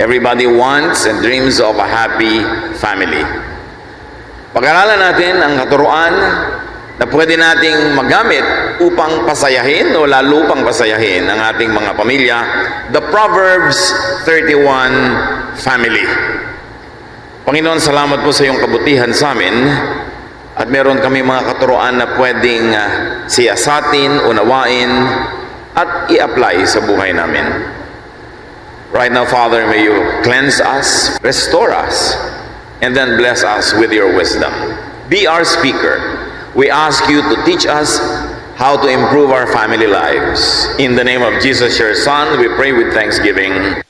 Everybody wants and dreams of a happy family. Pag-aralan natin ang katuruan na pwede nating magamit upang pasayahin o lalo pang pasayahin ang ating mga pamilya, the Proverbs 31 family. Panginoon, salamat po sa iyong kabutihan sa amin at meron kami mga katuruan na pwedeng siyasatin, unawain at i-apply sa buhay namin. Right now, Father, may you cleanse us, restore us, and then bless us with your wisdom. Be our speaker. We ask you to teach us how to improve our family lives. In the name of Jesus, your Son, we pray with thanksgiving.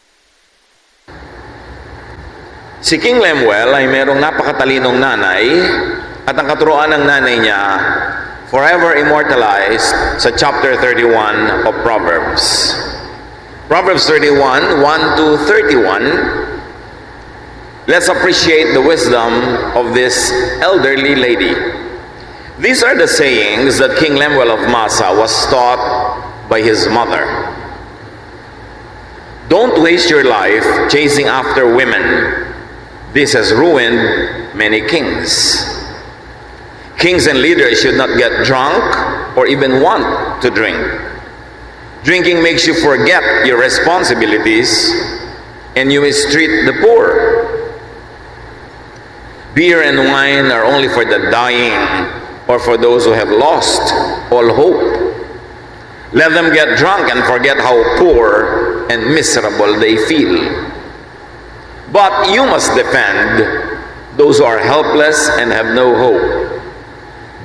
Si King Lemuel ay merong napakatalinong nanay at ang katuruan ng nanay niya forever immortalized sa chapter 31 of Proverbs. Proverbs 31, 1 to 31. Let's appreciate the wisdom of this elderly lady. These are the sayings that King Lemuel of Massa was taught by his mother. Don't waste your life chasing after women. This has ruined many kings. Kings and leaders should not get drunk or even want to drink. Drinking makes you forget your responsibilities and you mistreat the poor. Beer and wine are only for the dying or for those who have lost all hope. Let them get drunk and forget how poor and miserable they feel. But you must defend those who are helpless and have no hope.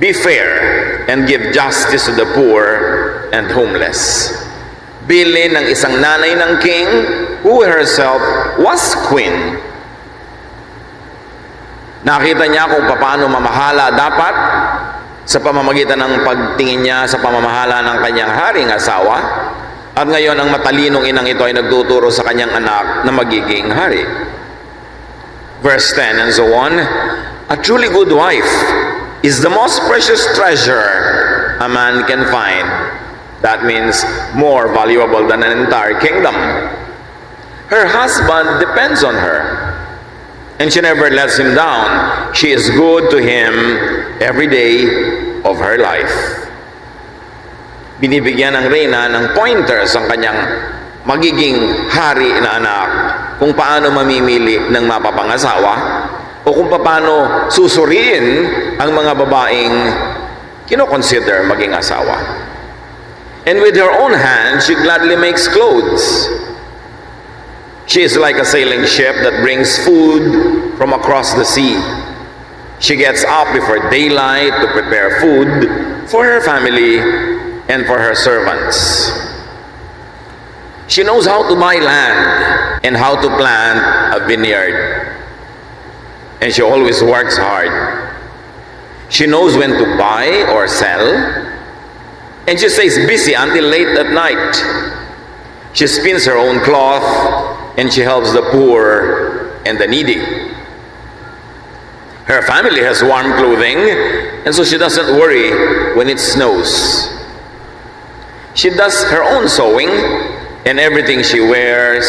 Be fair and give justice to the poor and homeless. Bilin ng isang nanay ng king who herself was queen. Nakita niya kung paano mamahala dapat sa pamamagitan ng pagtingin niya sa pamamahala ng kanyang haring asawa, at ngayon ang matalinong inang ito ay nagtuturo sa kanyang anak na magiging hari. Verse 10 and so on, a truly good wife is the most precious treasure a man can find. That means more valuable than an entire kingdom. Her husband depends on her, and she never lets him down. She is good to him every day of her life. Binibigyan ng reyna ng pointers ang kanyang magiging hari na anak kung paano mamimili ng mapapangasawa o kung paano susuriin ang mga babaeng kinoconsider maging asawa. And with her own hand, she gladly makes clothes. She is like a sailing ship that brings food from across the sea. She gets up before daylight to prepare food for her family and for her servants. She knows how to buy land and how to plant a vineyard. And she always works hard. She knows when to buy or sell. And she stays busy until late at night. She spins her own cloth and she helps the poor and the needy. Her family has warm clothing, and so she doesn't worry when it snows. She does her own sewing, and everything she wears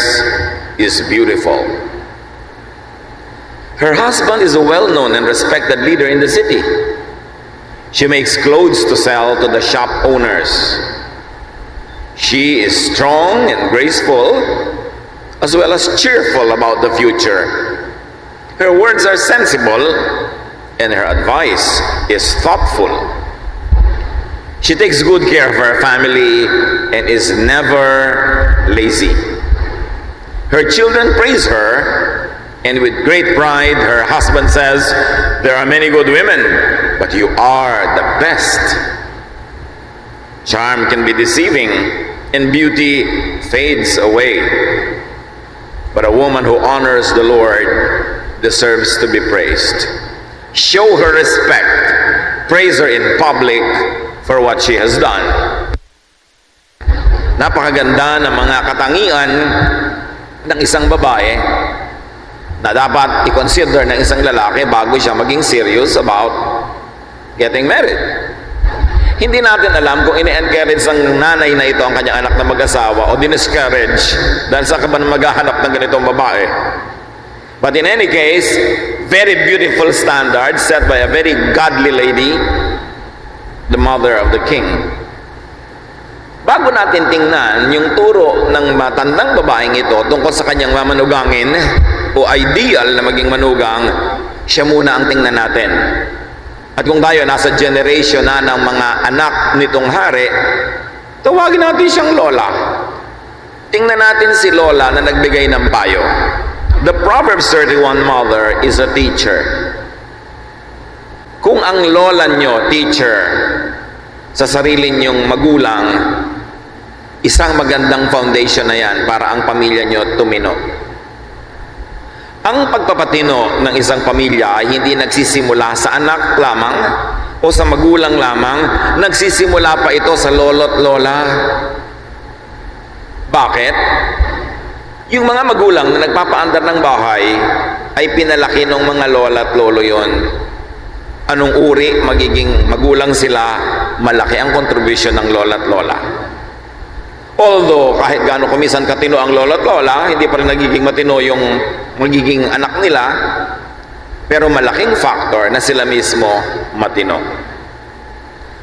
is beautiful. Her husband is a well-known and respected leader in the city. She makes clothes to sell to the shop owners. She is strong and graceful, as well as cheerful about the future. Her words are sensible, and her advice is thoughtful. She takes good care of her family and is never lazy. Her children praise her, and with great pride, her husband says, "There are many good women, but you are the best." Charm can be deceiving, and beauty fades away. But a woman who honors the Lord deserves to be praised. Show her respect. Praise her in public for what she has done. Napakaganda ng mga katangian ng isang babae na dapat i-consider ng isang lalaki bago siya maging serious about getting married. Hindi natin alam kung ini-encourage ng nanay na ito ang kanyang anak na mag-asawa o diniscourage dahil sa kaban maghahanap ng ganitong babae. But in any case, very beautiful standards set by a very godly lady, the mother of the king. Bago natin tingnan yung turo ng matandang babaeng ito tungkol sa kanyang mamanugangin o ideal na maging manugang, siya muna ang tingnan natin. At kung tayo nasa generation na ng mga anak nitong hari, tawagin natin siyang lola. Tingnan natin si lola na nagbigay ng payo. The Proverbs 31 mother is a teacher. Kung ang lola nyo, teacher, sa sarili nyong magulang, isang magandang foundation na yan para ang pamilya nyo tumino. Ang pagpapatino ng isang pamilya ay hindi nagsisimula sa anak lamang o sa magulang lamang, nagsisimula pa ito sa lolo't lola. Bakit? Yung mga magulang na nagpapaandar ng bahay ay pinalaki ng mga lola at lolo yon. Anong uri magiging magulang sila, malaki ang contribution ng lola at lola. Although, kahit gaano kumisan katino ang lola at lola, hindi pa rin nagiging matino yung magiging anak nila, pero malaking factor na sila mismo matino.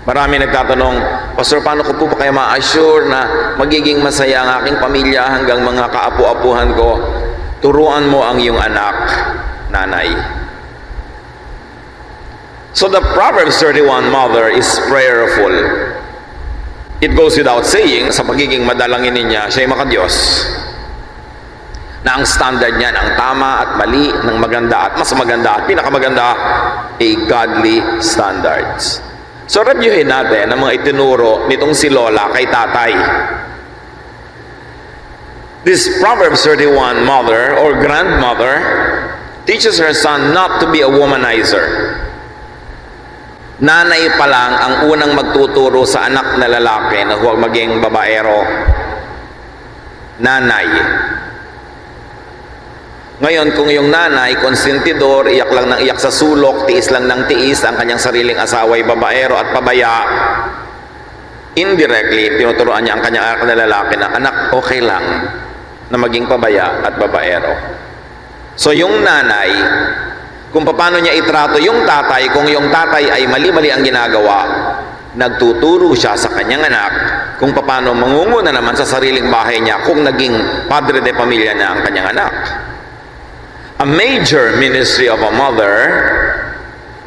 Marami nagtatanong, Pastor, paano ko po pa kaya ma-assure na magiging masaya ang aking pamilya hanggang mga kaapu-apuhan ko? Turuan mo ang iyong anak, nanay. So the Proverbs 31 mother is prayerful. It goes without saying, sa pagiging madalangin niya, siya ay makadiyos. Na ang standard niya ng tama at mali, ng maganda at mas maganda at pinakamaganda ay godly standards. So reviewin natin ang mga itinuro nitong si Lola kay tatay. This Proverbs 31 mother or grandmother teaches her son not to be a womanizer. Nanay pa lang ang unang magtuturo sa anak na lalaki na huwag maging babaero. Nanay. Ngayon, kung yung nanay, konsentidor, iyak lang ng iyak sa sulok, tiis lang ng tiis, ang kanyang sariling asawa'y babaero at pabaya, indirectly, tinuturoan niya ang kanyang anak na lalaki na, anak, okay lang na maging pabaya at babaero. So, yung nanay, kung paano niya itrato yung tatay, kung yung tatay ay mali-mali ang ginagawa, nagtuturo siya sa kanyang anak kung paano mangunguna naman sa sariling bahay niya kung naging padre de pamilya na ang kanyang anak. A major ministry of a mother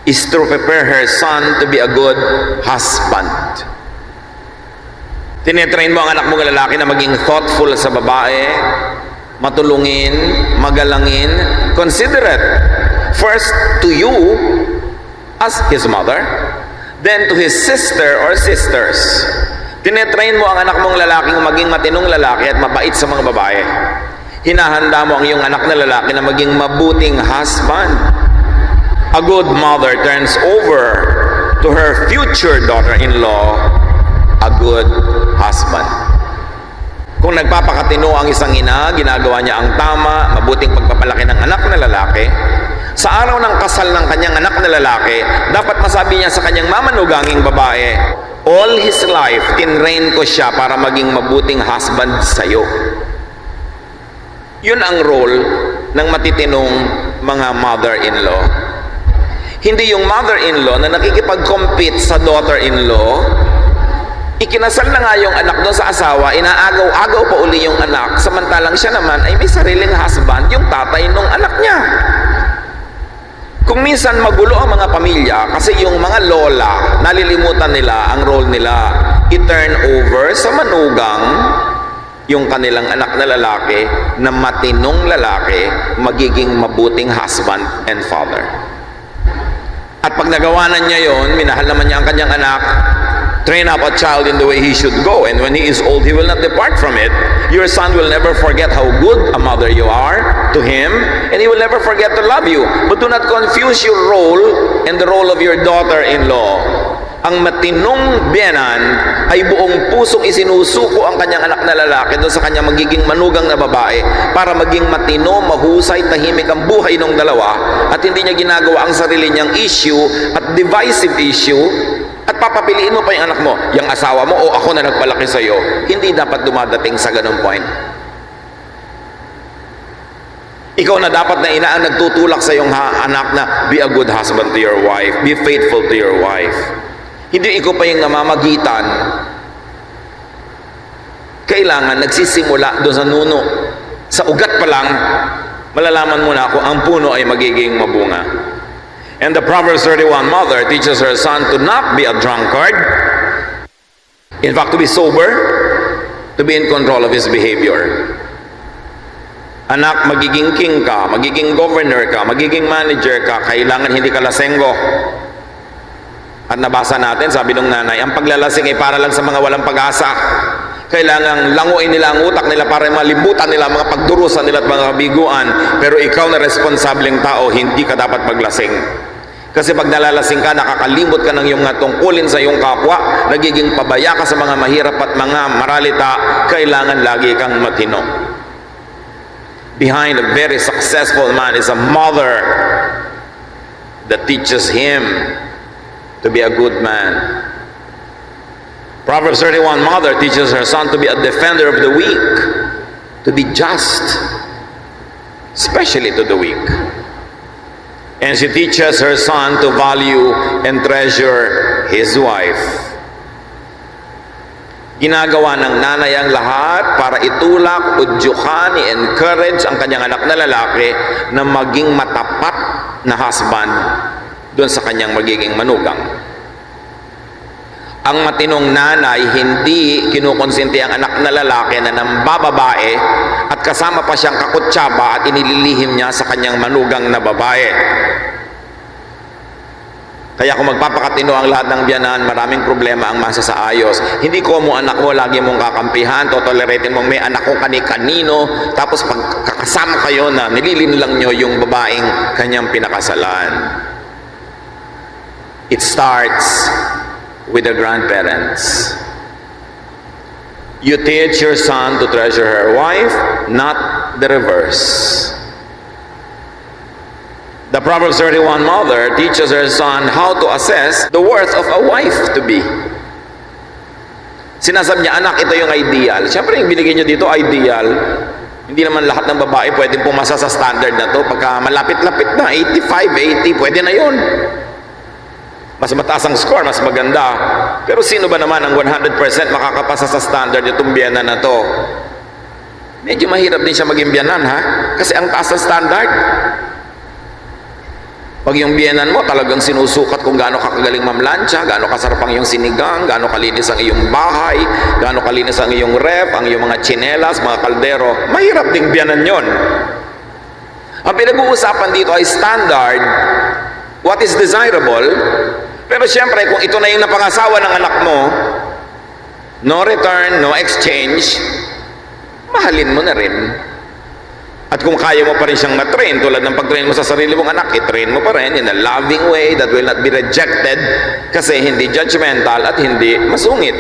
is to prepare her son to be a good husband. Tinetrain mo ang anak mong lalaki na maging thoughtful sa babae, matulungin, magalangin, considerate. First to you as his mother, then to his sister or sisters. Tinetrain mo ang anak mong lalaking maging matinong lalaki at mabait sa mga babae. Hinahanda mo ang iyong anak na lalaki na maging mabuting husband. A good mother turns over to her future daughter-in-law a good husband. Kung nagpapakatino ang isang ina, ginagawa niya ang tama, mabuting pagpapalaki ng anak na lalaki, sa araw ng kasal ng kanyang anak na lalaki, dapat masabi niya sa kanyang mamanuganging babae, all his life, tinrain ko siya para maging mabuting husband sa'yo. Yun ang role ng matitinong mga mother-in-law. Hindi yung mother-in-law na nakikipag-compete sa daughter-in-law, ikinasal na nga yung anak doon sa asawa, inaagaw-agaw pa uli yung anak, samantalang siya naman ay may sariling husband, yung tatay nung anak niya. Kung minsan magulo ang mga pamilya kasi yung mga lola, nalilimutan nila ang role nila, i-turn over sa manugang yung kanilang anak na lalaki na matinong lalaki, magiging mabuting husband and father. At pag nagawa na niya yon, minahal naman niya ang kanyang anak, train up a child in the way he should go, and when he is old, he will not depart from it. Your son will never forget how good a mother you are to him, and he will never forget to love you. But do not confuse your role and the role of your daughter-in-law. Ang matinong biyenan ay buong pusong isinusuko ang kanyang anak na lalaki doon sa kanyang magiging manugang na babae para maging matino, mahusay, tahimik ang buhay ng dalawa at hindi niya ginagawa ang sarili niyang issue at divisive issue At papapiliin mo pa yung anak mo, yung asawa mo o ako na nagpalaki sa'yo. Hindi dapat dumadating sa ganung point. Ikaw na dapat na ina ang nagtutulak sa iyong anak na be a good husband to your wife, be faithful to your wife. Hindi ikaw pa yung namamagitan. Kailangan nagsisimula doon sa nuno. Sa ugat pa lang, malalaman mo na kung ang puno ay magiging mabunga. And the Proverbs 31 mother teaches her son to not be a drunkard. In fact, to be sober, to be in control of his behavior. Anak, magiging king ka, magiging governor ka, magiging manager ka, kailangan hindi ka lasenggo. At nabasa natin, sabi ng nanay, ang paglalasing ay para lang sa mga walang pag-asa. Kailangan languin nila ang utak nila para malibutan nila mga pagdurusan nila at mga kabiguan. Pero ikaw na responsableng tao, hindi ka dapat maglasing. Kasi pag nalalasing ka, nakakalimot ka ng iyong tungkulin sa iyong kapwa, nagiging pabaya ka sa mga mahirap at mga maralita, kailangan lagi kang matino. Behind a very successful man is a mother that teaches him to be a good man. Proverbs 31 mother teaches her son to be a defender of the weak, to be just, especially to the weak. And she teaches her son to value and treasure his wife. Ginagawa ng nanay ang lahat para itulak, udyukan, i-encourage ang kanyang anak na lalaki na maging matapat na husband doon sa kanyang magiging manugang. Ang matinong nanay, hindi kinukonsinti ang anak na lalaki na nambababae at kasama pa siyang kakutsaba at inililihim niya sa kanyang manugang na babae. Kaya kung magpapakatino ang lahat ng biyanan, maraming problema ang masa sa ayos. Hindi ko mo anak mo lagi mong kakampihan, totoleratin mong may anak ko kani-kanino, tapos pag kakasama kayo na nililin lang nyo yung babaeng kanyang pinakasalan. It starts with the grandparents. You teach your son to treasure her wife, not the reverse. The Proverbs 31 mother teaches her son how to assess the worth of a wife to be. Sinasabi niya, anak, ito yung ideal. Siyempre, yung binigay niyo dito, ideal. Hindi naman lahat ng babae pwedeng pumasa sa standard na to. Pagka malapit-lapit na, 85, 80, pwede na yun. Mas mataas ang score, mas maganda. Pero sino ba naman ang 100% makakapasa sa standard itong biyanan na to? Medyo mahirap din siya maging biyanan, ha? Kasi ang taas ng standard. Pag yung biyenan mo, talagang sinusukat kung gaano ka kagaling mamlansya, gaano kasarap ang iyong sinigang, gaano kalinis ang iyong bahay, gaano kalinis ang iyong ref, ang iyong mga tsinelas, mga kaldero, mahirap ding biyanan yon. Ang pinag-uusapan dito ay standard, what is desirable, pero siyempre kung ito na yung napangasawa ng anak mo, no return, no exchange, mahalin mo na rin. At kung kaya mo pa rin siyang matrain, tulad ng pag-train mo sa sarili mong anak, i-train mo pa rin in a loving way that will not be rejected kasi hindi judgmental at hindi masungit.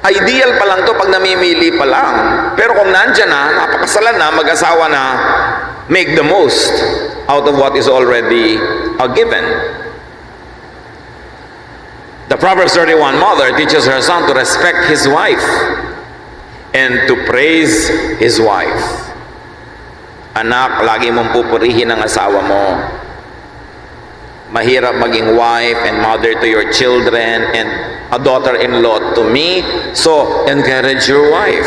Ideal pa lang to pag namimili pa lang. Pero kung nandyan na, napakasalan na, mag-asawa na, make the most out of what is already a given. The Proverbs 31 mother teaches her son to respect his wife and to praise his wife. Anak, lagi mong pupurihin ang asawa mo. Mahirap maging wife and mother to your children and a daughter-in-law to me. So, encourage your wife.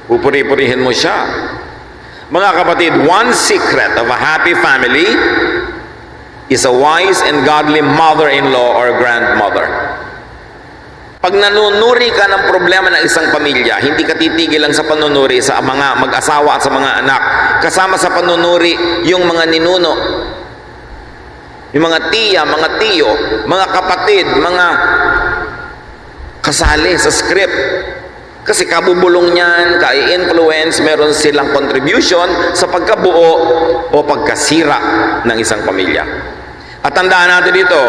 Pupuri-purihin mo siya. Mga kapatid, one secret of a happy family is a wise and godly mother-in-law or grandmother. Pag nanunuri ka ng problema ng isang pamilya, hindi ka titigil lang sa panunuri sa mga mag-asawa at sa mga anak. Kasama sa panunuri yung mga ninuno, yung mga tiya, mga tiyo, mga kapatid, mga kasali sa script. Kasi kabubulong niyan, ka-influence, meron silang contribution sa pagkabuo o pagkasira ng isang pamilya. At tandaan natin dito,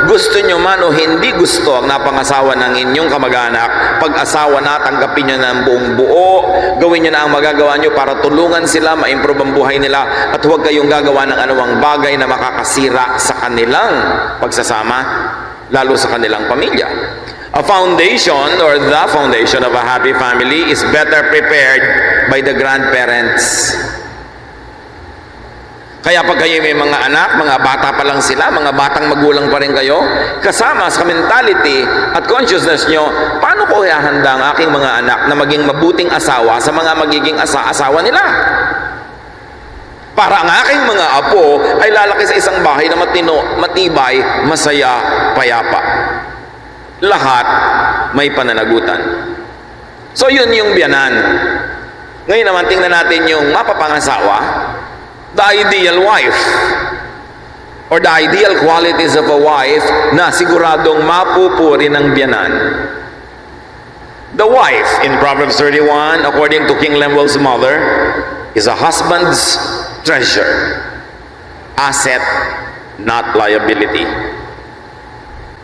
gusto nyo man o hindi gusto ang napangasawa ng inyong kamag-anak, pag-asawa na, tanggapin nyo na ang buong buo, gawin nyo na ang magagawa nyo para tulungan sila, ma-improve ang buhay nila, at huwag kayong gagawa ng anumang bagay na makakasira sa kanilang pagsasama. lalo sa kanilang pamilya. A foundation or the foundation of a happy family is better prepared by the grandparents. Kaya pag kayo may mga anak, mga bata pa lang sila, mga batang magulang pa rin kayo, kasama sa mentality at consciousness nyo, paano ko ihahanda ang aking mga anak na maging mabuting asawa sa mga magiging asawa nila? Para ang aking mga apo ay lalaki sa isang bahay na matino, matibay, masaya, payapa. Lahat may pananagutan. So yun yung biyanan. Ngayon naman tingnan natin yung mapapangasawa, the ideal wife or the ideal qualities of a wife na siguradong mapupuri ng biyanan. The wife in Proverbs 31, according to King Lemuel's mother, is a husband's treasure, asset, not liability.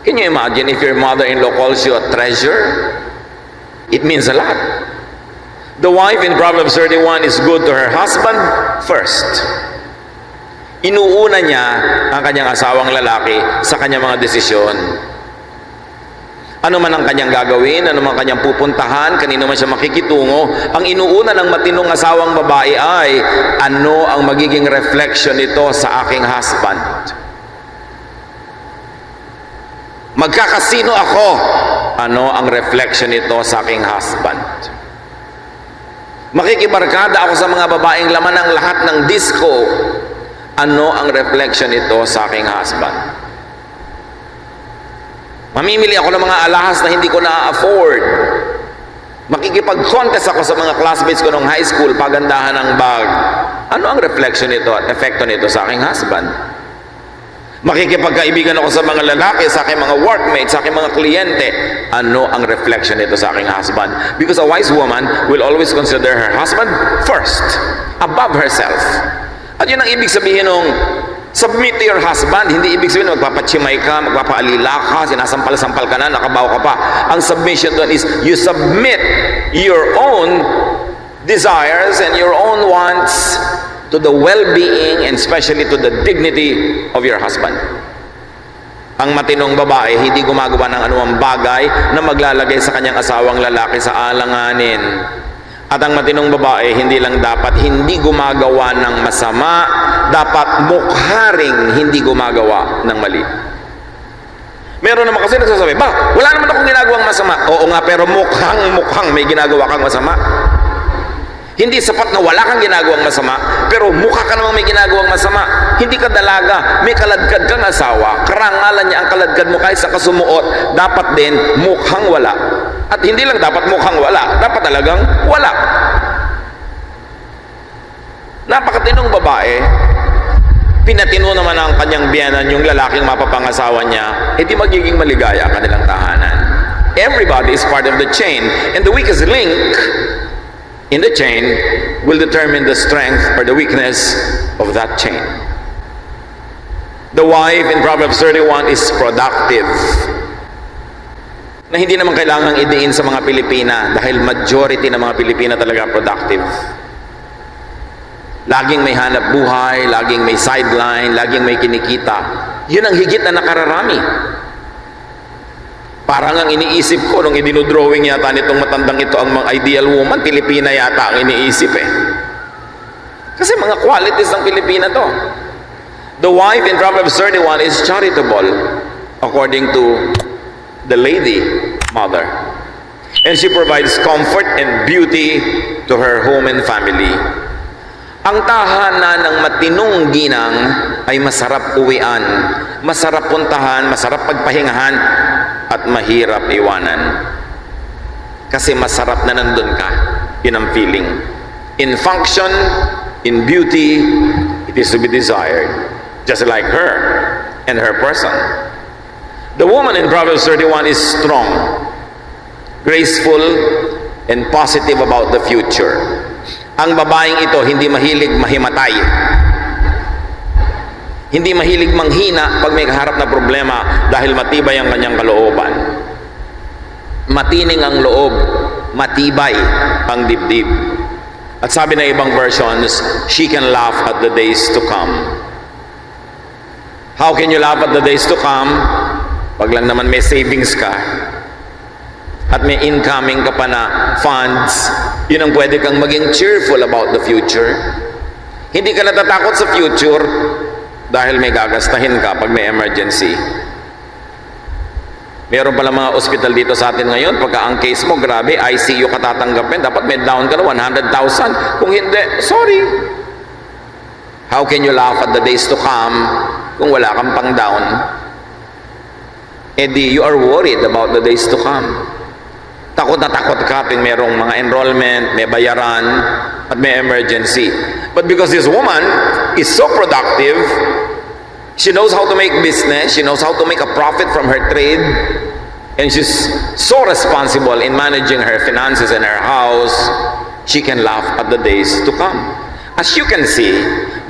Can you imagine if your mother-in-law calls you a treasure? It means a lot. The wife in Proverbs 31 is good to her husband first. Inuuna niya ang kanyang asawang lalaki sa kanyang mga desisyon. Ano man ang kanyang gagawin, ano man kanyang pupuntahan, kanino man siya makikitungo, ang inuuna ng matinong asawang babae ay, ano ang magiging reflection nito sa aking husband? Magkakasino ako, ano ang reflection nito sa aking husband? Makikibarkada ako sa mga babaeng laman ng lahat ng disco, ano ang reflection nito sa aking husband? Mamimili ako ng mga alahas na hindi ko na-afford. Makikipag-contest ako sa mga classmates ko nung high school, pagandahan ng bag. Ano ang reflection nito at epekto nito sa aking husband? Makikipagkaibigan ako sa mga lalaki, sa aking mga workmates, sa aking mga kliyente. Ano ang reflection nito sa aking husband? Because a wise woman will always consider her husband first, above herself. At yun ang ibig sabihin ng submit to your husband. Hindi ibig sabihin magpapachimay ka, magpapaalila ka, sinasampal-sampal ka na, nakabaw ka pa. Ang submission doon is you submit your own desires and your own wants to the well-being and especially to the dignity of your husband. Ang matinong babae, hindi gumagawa ng anumang bagay na maglalagay sa kanyang asawang lalaki sa alanganin. At ang matinong babae, hindi lang dapat hindi gumagawa ng masama, dapat mukharing hindi gumagawa ng mali. Meron naman kasi nagsasabi, wala naman akong ginagawang masama. Oo nga, pero mukhang may ginagawa kang masama. Hindi sapat na wala kang ginagawang masama, pero mukha ka namang may ginagawang masama. Hindi ka dalaga, may kaladkad kang asawa, karangalan niya ang kaladkad mo kahit sa kasumuot, dapat din mukhang wala. At hindi lang dapat mukhang wala, dapat talagang wala. Napakatinong babae, pinatino naman ang kanyang biyanan yung lalaking mapapangasawa niya, di magiging maligaya ang kanilang tahanan. Everybody is part of the chain, and the weakest link in the chain will determine the strength or the weakness of that chain. The wife in Proverbs 31 is productive. Na hindi naman kailangang idiin sa mga Pilipina dahil majority ng mga Pilipina talaga productive. Laging may hanap buhay, laging may sideline, laging may kinikita. Yun ang higit na nakararami. Parang ang iniisip ko nung idinodrawing yata nitong matandang ito ang mga ideal woman, Pilipina yata ang iniisip Kasi mga qualities ng Pilipina to. The wife in Proverbs 31 is charitable according to the lady mother. And she provides comfort and beauty to her home and family. Ang tahanan ng matinong ginang ay masarap uwian, masarap puntahan, masarap pagpahingahan, at mahirap iwanan. Kasi masarap na nandun ka. Yun ang feeling. In function, in beauty, it is to be desired. Just like her and her person. The woman in Proverbs 31 is strong, graceful, and positive about the future. Ang babaeng ito hindi mahilig mahimatay. Hindi mahilig manghina pag may kaharap na problema dahil matibay ang kanyang kalooban. Matining ang loob, matibay ang dibdib. At sabi ng ibang versions, she can laugh at the days to come. How can you laugh at the days to come? Pag lang naman may savings ka at may incoming ka pa na funds, yun ang pwede kang maging cheerful about the future. Hindi ka natatakot sa future dahil may gagastahin ka pag may emergency. Meron pala mga ospital dito sa atin ngayon, pagka ang case mo, grabe, ICU ka tatanggapin, dapat may down ka na 100,000. Kung hindi, sorry. How can you laugh at the days to come kung wala kang pang down? You are worried about the days to come. Takot na takot ka pag merong mga enrollment, may bayaran, at may emergency. But because this woman is so productive, she knows how to make business, she knows how to make a profit from her trade, and she's so responsible in managing her finances and her house, she can laugh at the days to come. As you can see,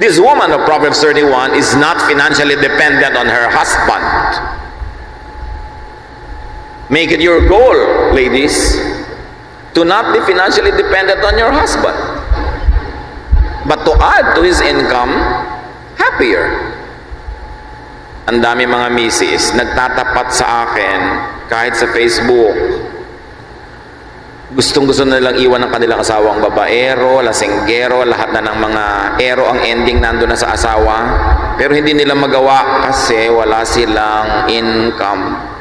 this woman of Proverbs 31 is not financially dependent on her husband. Make it your goal, ladies, to not be financially dependent on your husband, but to add to his income, happier. Ang dami mga misis nagtatapat sa akin kahit sa Facebook. Gustong-gusto na nilang iwan ng kanilang asawang babaero, lasinggero, lahat na ng mga ero ang ending nando na sa asawa. Pero hindi nila magawa kasi wala silang income.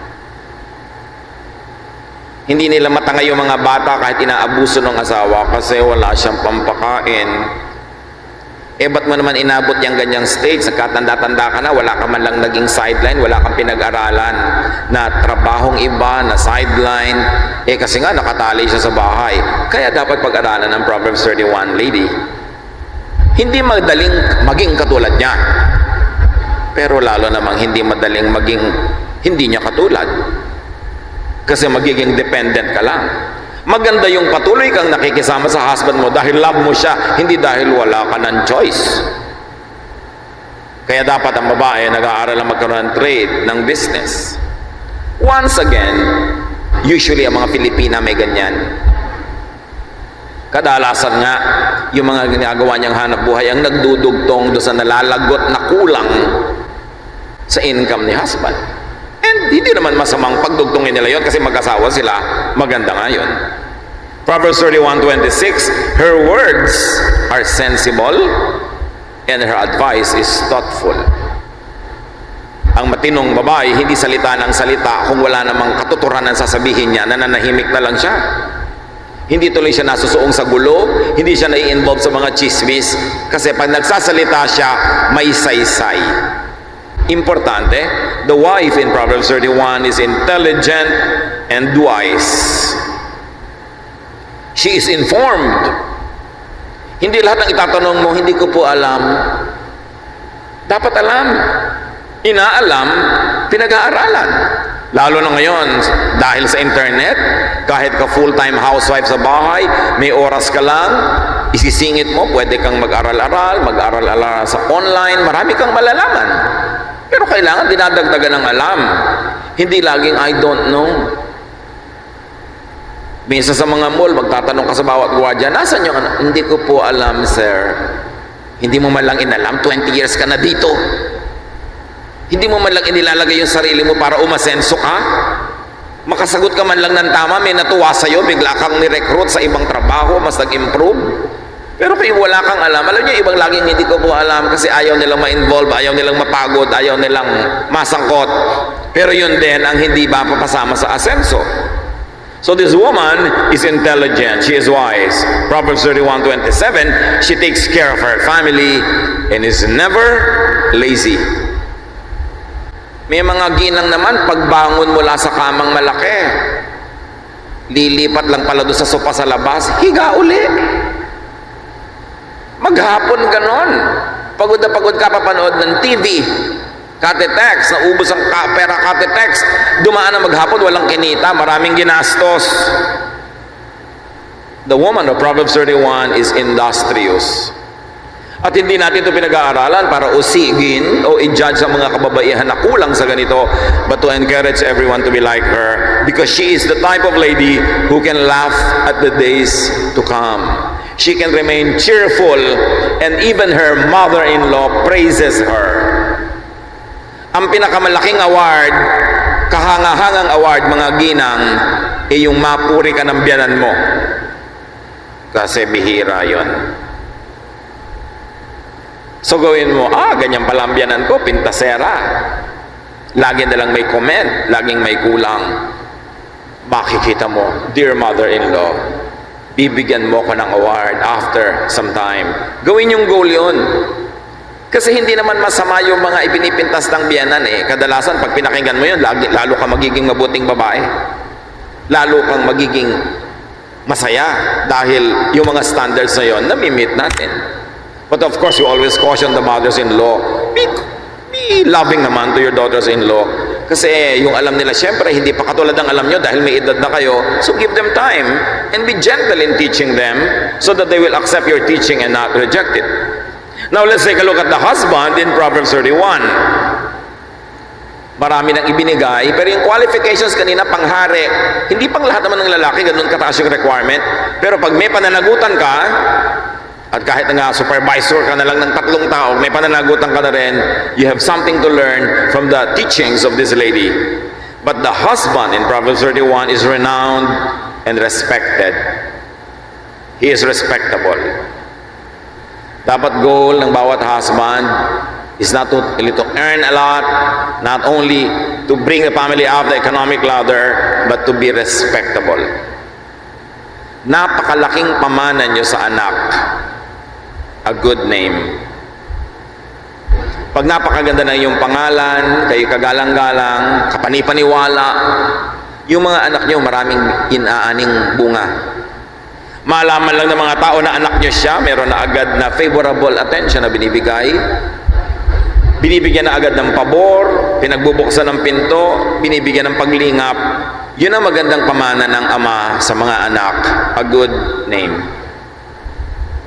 Hindi nila matangay yung mga bata kahit inaabuso ng asawa kasi wala siyang pampakain. Ba't mo naman inabot yung ganyang stage? Nagkatanda-tanda ka na, wala ka man lang naging sideline, wala kang pinag-aralan na trabahong iba, na sideline. Kasi nga nakatali siya sa bahay. Kaya dapat pag-aralan ng Proverbs 31, lady. Hindi madaling maging katulad niya. Pero lalo namang hindi madaling maging hindi niya katulad. Kasi magiging dependent ka lang. Maganda yung patuloy kang nakikisama sa husband mo dahil love mo siya, hindi dahil wala ka ng choice. Kaya dapat ang babae nag-aaral ang magkaroon ng trade, ng business. Once again, usually ang mga Pilipina may ganyan. Kadalasan nga, yung mga ginagawa niyang hanap buhay ang nagdudugtong doon sa nalalagot na kulang sa income ni husband. And hindi naman masamang pagdugtongin nila yon kasi mag-asawa sila, maganda nga yun. Proverbs 31:26, her words are sensible and her advice is thoughtful. Ang matinong babae, hindi salita ng salita kung wala namang katuturan ng sasabihin niya, nananahimik na lang siya. Hindi tuloy siya nasusuong sa gulo, hindi siya nai-involve sa mga chismis, kasi pag nagsasalita siya, may saysay. Importante, the wife in Proverbs 31 is intelligent and wise. She is informed. Hindi lahat ng itatanong mo, hindi ko po alam. Dapat alam. Inaalam, pinag-aaralan. Lalo na ngayon, dahil sa internet, kahit ka full-time housewife sa bahay, may oras ka lang, isisingit mo, pwede kang mag-aral-aral, mag-aral-aral sa online, marami kang malalaman. Pero kailangan dinadagdagan ng alam. Hindi laging I don't know. Minsan sa mga mall, magtatanong ka sa bawat gwardiya, nasan yung ano? Hindi ko po alam, sir. Hindi mo man lang inalam, 20 years ka na dito. Hindi mo man lang inilalagay yung sarili mo para umasenso ka. Makasagot ka man lang ng tama, may natuwa sa'yo, bigla kang ni-recruit sa ibang trabaho, mas nag-improve. Pero kung wala kang alam niyo, ibang laging hindi ko po alam kasi ayaw nilang ma-involve, ayaw nilang mapagod, ayaw nilang masangkot. Pero yun din ang hindi ba papasama sa asenso. So this woman is intelligent, she is wise. Proverbs 31:27, she takes care of her family and is never lazy. May mga ginang naman, pagbangon mula sa kamang malaki, lilipat lang pala doon sa sopa sa labas, higa uli. Maghapon ganon. Pagod na pagod ka papanood ng TV. Kate-text, naubos ang pera kate-text. Dumaan na maghapon, walang kinita, maraming ginastos. The woman of Proverbs 31 is industrious. At hindi natin ito pinag-aaralan para usigin o i-judge ang mga kababaihan na kulang sa ganito, but to encourage everyone to be like her because she is the type of lady who can laugh at the days to come. She can remain cheerful and even her mother-in-law praises her. Ang pinakamalaking award kahangahangang award, mga ginang, yung mapuri ka ng biyanan mo. Kasi bihira yon. So gawin mo, ganyan pala ang biyanan ko, pintasera. Lagi na lang may comment, laging may kulang. Makikita mo, dear mother-in-law, bibigyan mo ko ng award after some time. Gawin yung goal yun. Kasi hindi naman masama yung mga ipinipintas ng biyanan eh. Kadalasan, pag pinakinggan mo yun, lalo ka magiging mabuting babae. Lalo kang magiging masaya dahil yung mga standards na yun, nami-meet natin. But of course, you always caution the mothers-in-law, be loving naman to your daughters-in-law. Kasi yung alam nila, syempre, hindi pa katulad ng alam nyo dahil may edad na kayo. So give them time and be gentle in teaching them so that they will accept your teaching and not reject it. Now, let's take a look at the husband in Proverbs 31. Marami nang ibinigay, pero yung qualifications kanina, panghari, hindi pang lahat naman ng lalaki, ganun kataas yung requirement. Pero pag may pananagutan ka, at kahit nga supervisor ka na lang ng 3 tao, may pananagutan ka na rin, you have something to learn from the teachings of this lady. But the husband in Proverbs 31 is renowned and respected. He is respectable. Dapat goal ng bawat husband is not only to earn a lot, not only to bring the family up the economic ladder, but to be respectable. Napakalaking pamana nyo sa anak, a good name. Pag napakaganda na yung pangalan, kayo kagalang-galang, kapanipaniwala, yung mga anak nyo maraming inaaning bunga. Malaman lang ng mga tao na anak nyo siya, meron na agad na favorable attention na binibigay. Binibigyan na agad ng pabor, pinagbubuksan ng pinto, binibigyan ng paglingap. Yun ang magandang pamana ng ama sa mga anak, a good name.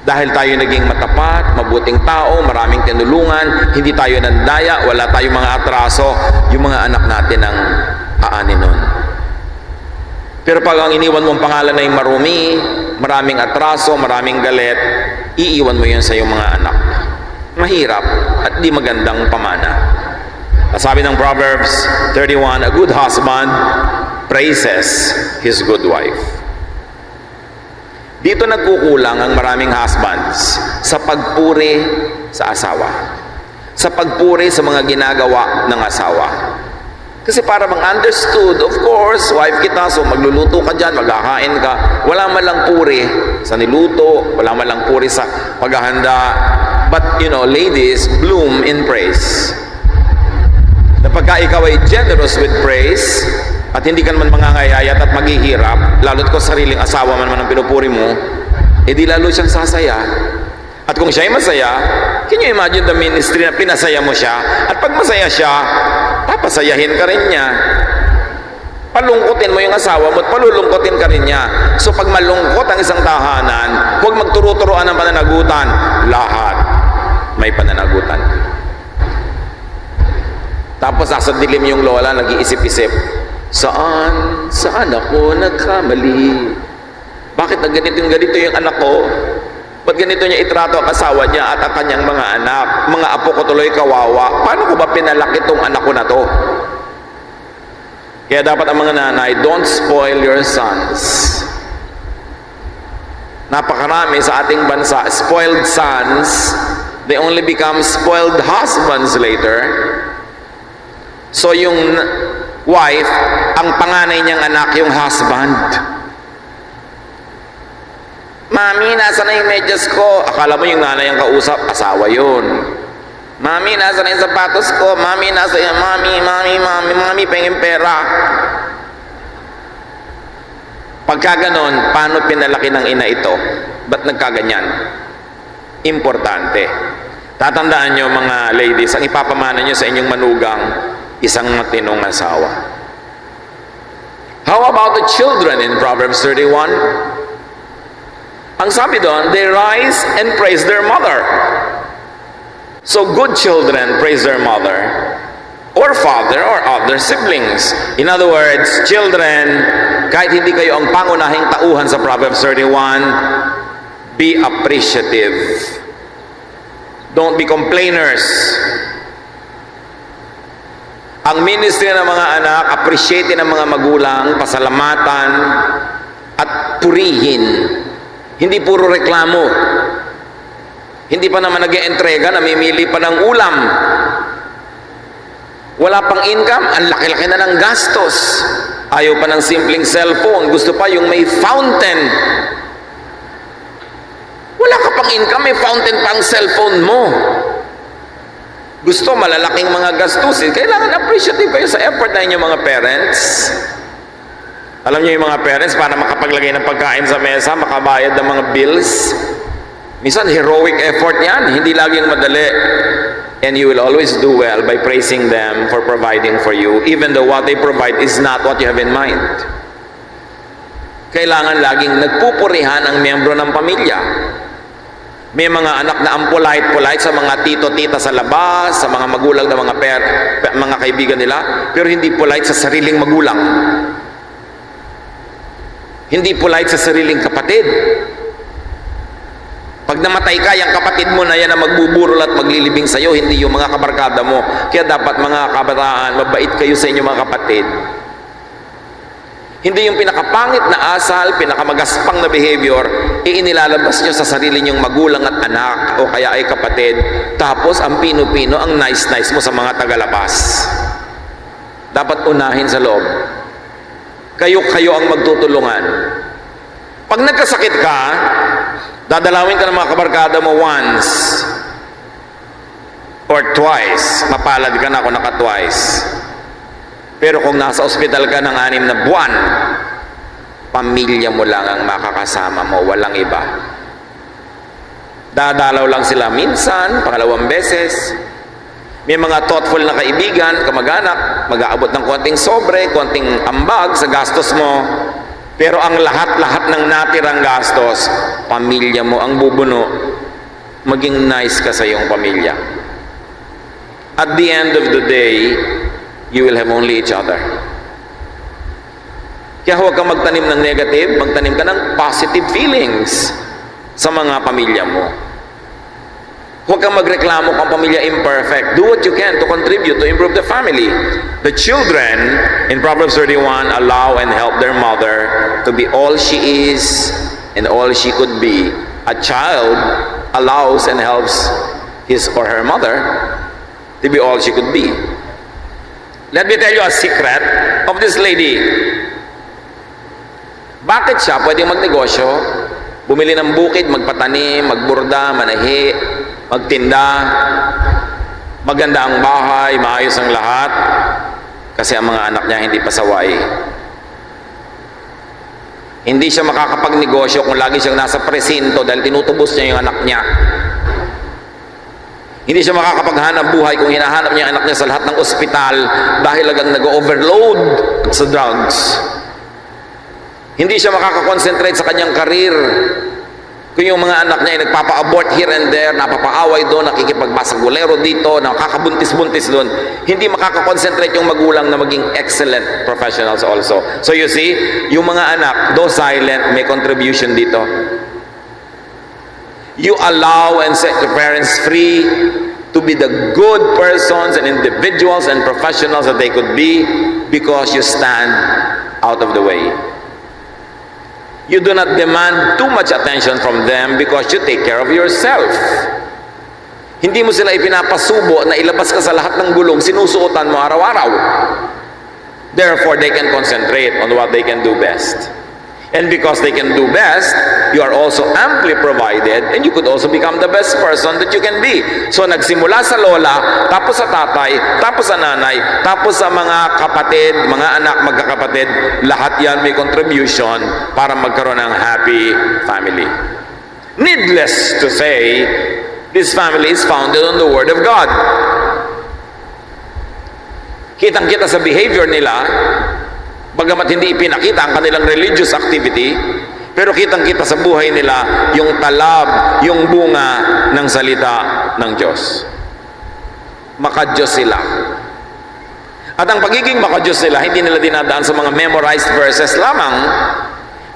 Dahil tayo naging matapat, mabuting tao, maraming tinulungan, hindi tayo nandaya, wala tayong mga atraso, yung mga anak natin ang aanin nun. Pero pag ang iniwan mong pangalan ay marumi, maraming atraso, maraming galit, iiwan mo yun sa iyong mga anak. Mahirap at di magandang pamana. Sabi ng Proverbs 31, a good husband praises his good wife. Dito nagkukulang ang maraming husbands sa pagpuri sa asawa. Sa pagpuri sa mga ginagawa ng asawa. Kasi para bang understood, of course, wife kita, so magluluto ka dyan, maghakain ka. Wala man lang puri sa niluto, wala man lang puri sa paghahanda. But, you know, ladies, bloom in praise. Na pagka ikaw ay generous with praise, at hindi ka naman mangangayayat at maghihirap, lalo't kung sariling asawa man ang pinupuri mo, edi lalo siyang sasaya. At kung siya ay masaya, can you imagine the ministry na pinasaya mo siya? At pag masaya siya, papasayahin ka rin niya. Palungkutin mo yung asawa mo at palulungkutin ka rin niya. So pag malungkot ang isang tahanan, huwag magturo-turoan ng pananagutan. Lahat may pananagutan. Tapos nasa dilim yung lola, nag-iisip-isip, saan ako nagkamali? Bakit na ganito yung anak ko? Ba't ganito niya itrato ang asawa niya at ang kanyang mga anak? Mga apo ko tuloy kawawa. Paano ko ba pinalaki itong anak ko na to? Kaya dapat ang mga nanay, don't spoil your sons. Napakarami sa ating bansa, spoiled sons, they only become spoiled husbands later. So yung wife, ang panganay niyang anak, yung husband. Mami, nasa na yung medyas ko? Akala mo yung nanay ang kausap, asawa yun. Mami, nasa na yung sapatos ko? Mami, nasa yung mami, pengin pera. Pagka ganon, paano pinalaki ng ina ito? Ba't nagkaganyan? Importante. Tatandaan nyo mga ladies, ang ipapamana nyo sa inyong manugang, isang matinong asawa. How about the children in Proverbs 31? Ang sabi doon, they rise and praise their mother. So good children praise their mother or father or other siblings. In other words, children, kahit hindi kayo ang pangunahing tauhan sa Proverbs 31, be appreciative. Don't be complainers. Ang ministry ng mga anak, appreciate ng mga magulang, pasalamatan, at purihin. Hindi puro reklamo. Hindi pa naman nag-e-entrega, namimili pa ng ulam. Wala pang income, ang laki-laki na ng gastos. Ayaw pa ng simpleng cellphone, gusto pa yung may fountain. Wala ka pang income, may fountain pa ang cellphone mo. Gusto malalaking mga gastusin, kailangan appreciative kayo sa effort na inyong mga parents. Alam niyo yung mga parents, para makapaglagay ng pagkain sa mesa, makabayad ng mga bills, minsan heroic effort yan, hindi laging madali. And you will always do well by praising them for providing for you, even though what they provide is not what you have in mind. Kailangan laging nagpupurihan ang miyembro ng pamilya. May mga anak na ang polite sa mga tito-tita sa labas, sa mga magulang na mga kaibigan nila, pero hindi polite sa sariling magulang. Hindi polite sa sariling kapatid. Pag namatay ka, yung kapatid mo na yan na magbuburol at maglilibing sa'yo, hindi yung mga kabarkada mo. Kaya dapat mga kabataan, mabait kayo sa inyong mga kapatid. Hindi yung pinakapangit na asal, pinakamagaspang na behavior, inilalabas nyo sa sarili nyong magulang at anak o kaya ay kapatid. Tapos ang pino-pino, ang nice-nice mo sa mga tagalabas. Dapat unahin sa loob. Kayo ang magtutulungan. Pag nagkasakit ka, dadalawin ka ng mga kabarkada mo once or twice. Mapalad ka na kung naka-twice. Pero kung nasa ospital ka ng 6 na buwan, pamilya mo lang ang makakasama mo, walang iba. Dadalaw lang sila minsan, pangalawang beses. May mga thoughtful na kaibigan, kamag-anak, mag-aabot ng konting sobre, konting ambag sa gastos mo. Pero ang lahat-lahat ng natirang gastos, pamilya mo ang bubuno. Maging nice ka sa iyong pamilya. At the end of the day, you will have only each other. Kaya huwag kang magtanim ng negative, magtanim ka ng positive feelings sa mga pamilya mo. Huwag kang magreklamo kung pamilya imperfect. Do what you can to contribute to improve the family. The children, in Proverbs 31, allow and help their mother to be all she is and all she could be. A child allows and helps his or her mother to be all she could be. Let me tell you a secret of this lady. Bakit siya pwedeng magnegosyo? Bumili ng bukid, magpatanim, magburda, manahi, magtinda, maganda ang bahay, maayos ang lahat, kasi ang mga anak niya hindi pasaway. Hindi siya makakapagnegosyo kung lagi siyang nasa presinto dahil tinutubos niya yung anak niya. Hindi siya makakapaghanap buhay kung hinahanap niya ang anak niya sa lahat ng ospital dahil lagang nag-overload sa drugs. Hindi siya makakakonsentrate sa kanyang karir kung yung mga anak niya ay nagpapa-abort here and there, napapaaway doon, nakikipagbasagulero dito, nakakabuntis-buntis doon. Hindi makakakonsentrate yung magulang na maging excellent professionals also. So you see, yung mga anak, though silent, may contribution dito. You allow and set your parents free to be the good persons and individuals and professionals that they could be because you stand out of the way. You do not demand too much attention from them because you take care of yourself. Hindi mo sila ipinapasubo na ilabas ka sa lahat ng gulong sinusuotan mo araw-araw. Therefore, they can concentrate on what they can do best. And because they can do best, you are also amply provided and you could also become the best person that you can be. So nagsimula sa lola, tapos sa tatay, tapos sa nanay, tapos sa mga kapatid, mga anak, magkakapatid, lahat yan may contribution para magkaroon ng happy family. Needless to say, this family is founded on the Word of God. Kitang-kita sa behavior nila, bagamat hindi ipinakita ang kanilang religious activity, pero kitang-kita sa buhay nila yung talab, yung bunga ng salita ng Diyos. Maka-Diyos sila. At ang pagiging maka-Diyos sila, hindi nila dinadaan sa mga memorized verses lamang.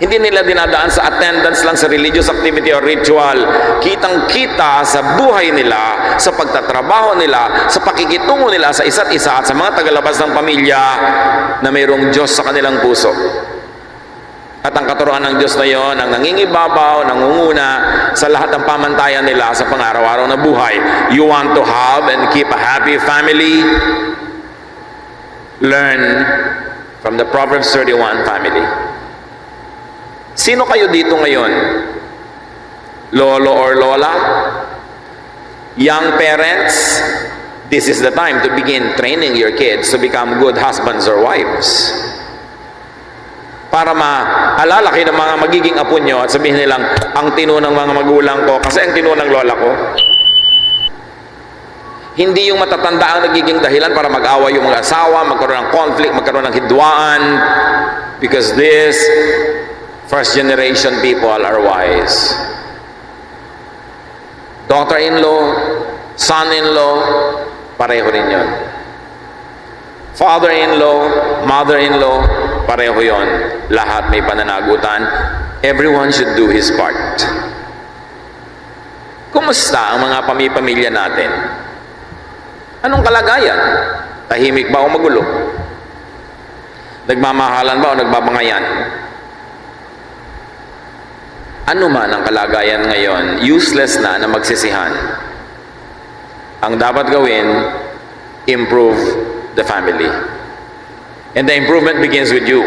Hindi nila dinadaan sa attendance lang sa religious activity or ritual. Kitang-kita sa buhay nila, sa pagtatrabaho nila, sa pakikitungo nila sa isa't isa at sa mga tagalabas ng pamilya na mayroong Diyos sa kanilang puso. At ang katuruan ng Diyos na yon ang nangingibabaw, nangunguna sa lahat ng pamantayan nila sa pang-araw-araw na buhay. You want to have and keep a happy family? Learn from the Proverbs 31 family. Sino kayo dito ngayon? Lolo or lola? Young parents? This is the time to begin training your kids to become good husbands or wives. Para maalala kayo ng mga magiging apo nyo at sabihin nilang, ang tino ng mga magulang ko, kasi ang tino ng lola ko. Hindi yung matatanda ang nagiging dahilan para mag-away yung mga asawa, magkaroon ng conflict, magkaroon ng hidwaan. Because this first generation people are wise. Daughter-in-law, son-in-law, pareho rin yun. Father-in-law, mother-in-law, pareho yon. Lahat may pananagutan. Everyone should do his part. Kumusta ang mga pamilya natin? Anong kalagayan? Tahimik ba o magulo? Nagmamahalan ba o nagbabangayan? Ano man ang kalagayan ngayon, useless na magsisihan. Ang dapat gawin, improve the family. And the improvement begins with you,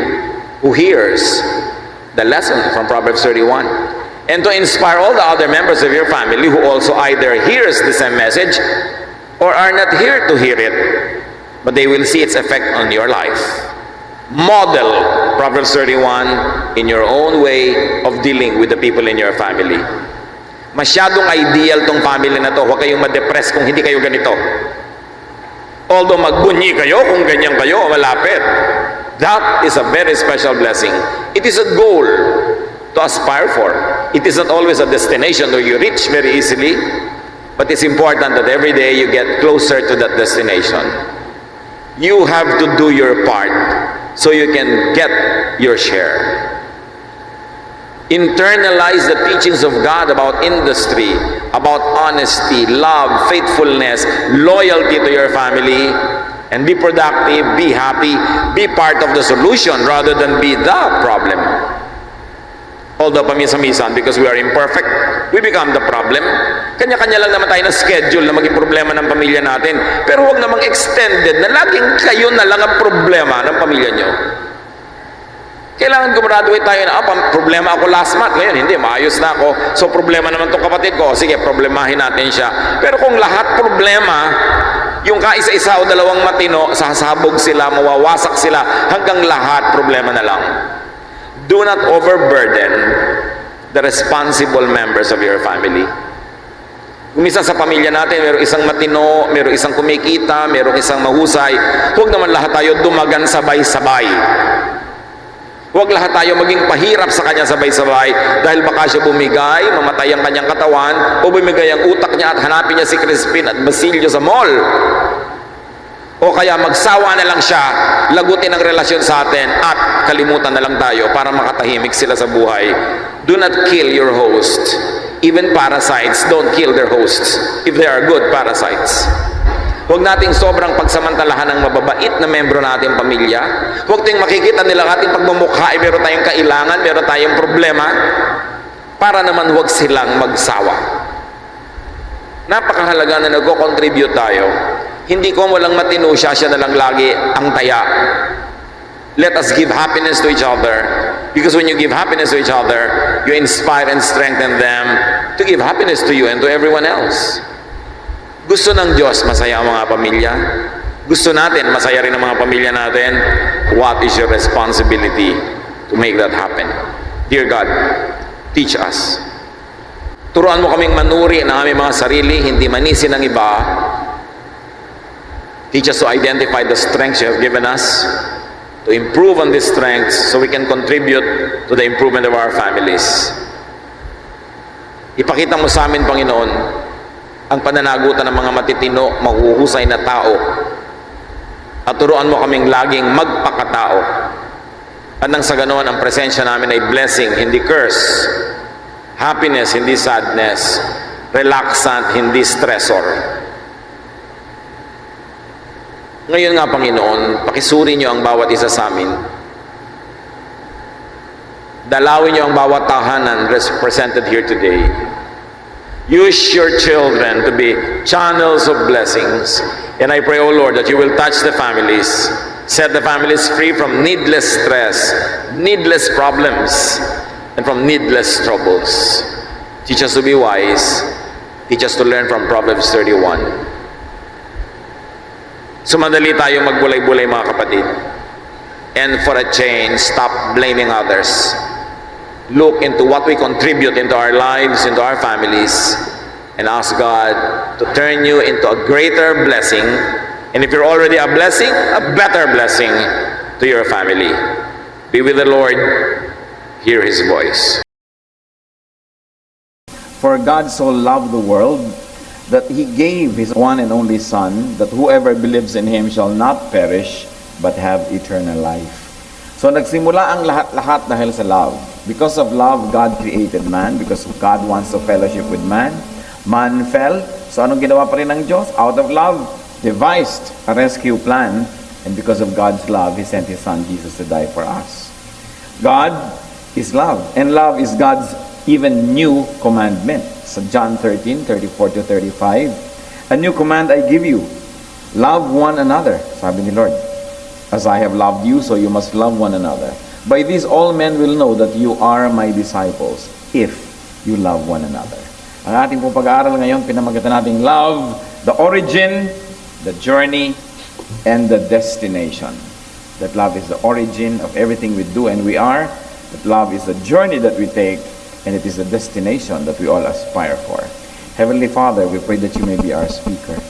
who hears the lesson from Proverbs 31. And to inspire all the other members of your family who also either hears the same message or are not here to hear it, but they will see its effect on your life. Model Proverbs 31 in your own way of dealing with the people in your family. Masyadong ideal tong family na to. Huwag kayong ma-depress kung hindi kayo ganito. Although magbunyi kayo kung ganyan kayo, malapit. That is a very special blessing. It is a goal to aspire for. It is not always a destination where you reach very easily, but it's important that every day you get closer to that destination. You have to do your part so you can get your share. Internalize the teachings of God about industry, about honesty, love, faithfulness, loyalty to your family, and be productive, be happy, be part of the solution rather than be the problem. Although paminsan-minsan, because we are imperfect, we become the problem. Kanya-kanya lang naman tayo na schedule na maging problema ng pamilya natin. Pero huwag namang extended na laging kayo na lang ang problema ng pamilya nyo. Kailangan gumraduate tayo na, problema ako last month, ngayon hindi, maayos na ako. So problema naman itong kapatid ko, sige, problemahin natin siya. Pero kung lahat problema, yung kaisa-isa o dalawang matino, sasabog sila, mawawasak sila, hanggang lahat problema na lang. Do not overburden the responsible members of your family. Umisa sa pamilya natin, mayroong isang matino, mayroong isang kumikita, mayroong isang mahusay. Huwag naman lahat tayo dumagan sabay-sabay. Huwag lahat tayo maging pahirap sa kanya sabay-sabay dahil baka siya bumigay, mamatay ang kanyang katawan, o bumigay ang utak niya at hanapin niya si Crispin at Basilio sa mall. O kaya magsawa na lang siya, lagutin ang relasyon sa atin at kalimutan na lang tayo para makatahimik sila sa buhay. Do not kill your host. Even parasites don't kill their hosts if they are good parasites. Huwag nating sobrang pagsamantalahan ng mababait na membro nating pamilya. Huwag tayong makikita nila ating pagmumukha ay meron tayong kailangan, meron tayong problema, para naman huwag silang magsawa. Napakahalaga na nag-contribute tayo. Hindi ko walang matino siya na lang lagi ang taya. Let us give happiness to each other. Because when you give happiness to each other, you inspire and strengthen them to give happiness to you and to everyone else. Gusto ng Diyos masaya ang mga pamilya. Gusto natin masaya rin ang mga pamilya natin. What is your responsibility to make that happen? Dear God, teach us. Turuan mo kaming manuri ng aming mga sarili, hindi manisin ng iba. Teach us to identify the strengths you have given us, to improve on these strengths so we can contribute to the improvement of our families. Ipakita mo sa amin, Panginoon, ang pananagutan ng mga matitino, mahuhusay na tao. At turuan mo kaming laging magpakatao. At nang sa ganoon, ang presensya namin ay blessing, hindi curse. Happiness, hindi sadness. Relaxant, hindi stressor. Ngayon nga, Panginoon, pakisuri niyo ang bawat isa sa amin. Dalawin niyo ang bawat tahanan represented here today. Use your children to be channels of blessings. And I pray, O Lord, that you will touch the families. Set the families free from needless stress, needless problems, and from needless troubles. Teach us to be wise. Teach us to learn from Proverbs 31. Sumadali tayo magbulay-bulay, mga kapatid. And for a change, stop blaming others. Look into what we contribute into our lives, into our families, and ask God to turn you into a greater blessing. And if you're already a blessing, a better blessing to your family. Be with the Lord. Hear His voice. For God so loved the world that He gave His one and only Son, that whoever believes in Him shall not perish, but have eternal life. So nagsimula ang lahat-lahat dahil sa love. Because of love, God created man. Because God wants to fellowship with man. Man fell. So anong ginawa pa rin ng Diyos? Out of love, devised a rescue plan, and because of God's love, He sent His Son Jesus to die for us. God is love, and love is God's even new commandment. So John 13:34-35, a new command I give you, love one another, sabi ni Lord. As I have loved you, so you must love one another. By this all men will know that you are my disciples, if you love one another. Ang ating pong pag-aaral ngayon, pinamagatan nating love, the origin, the journey, and the destination. That love is the origin of everything we do and we are. That love is the journey that we take, and it is the destination that we all aspire for. Heavenly Father, we pray that you may be our speaker.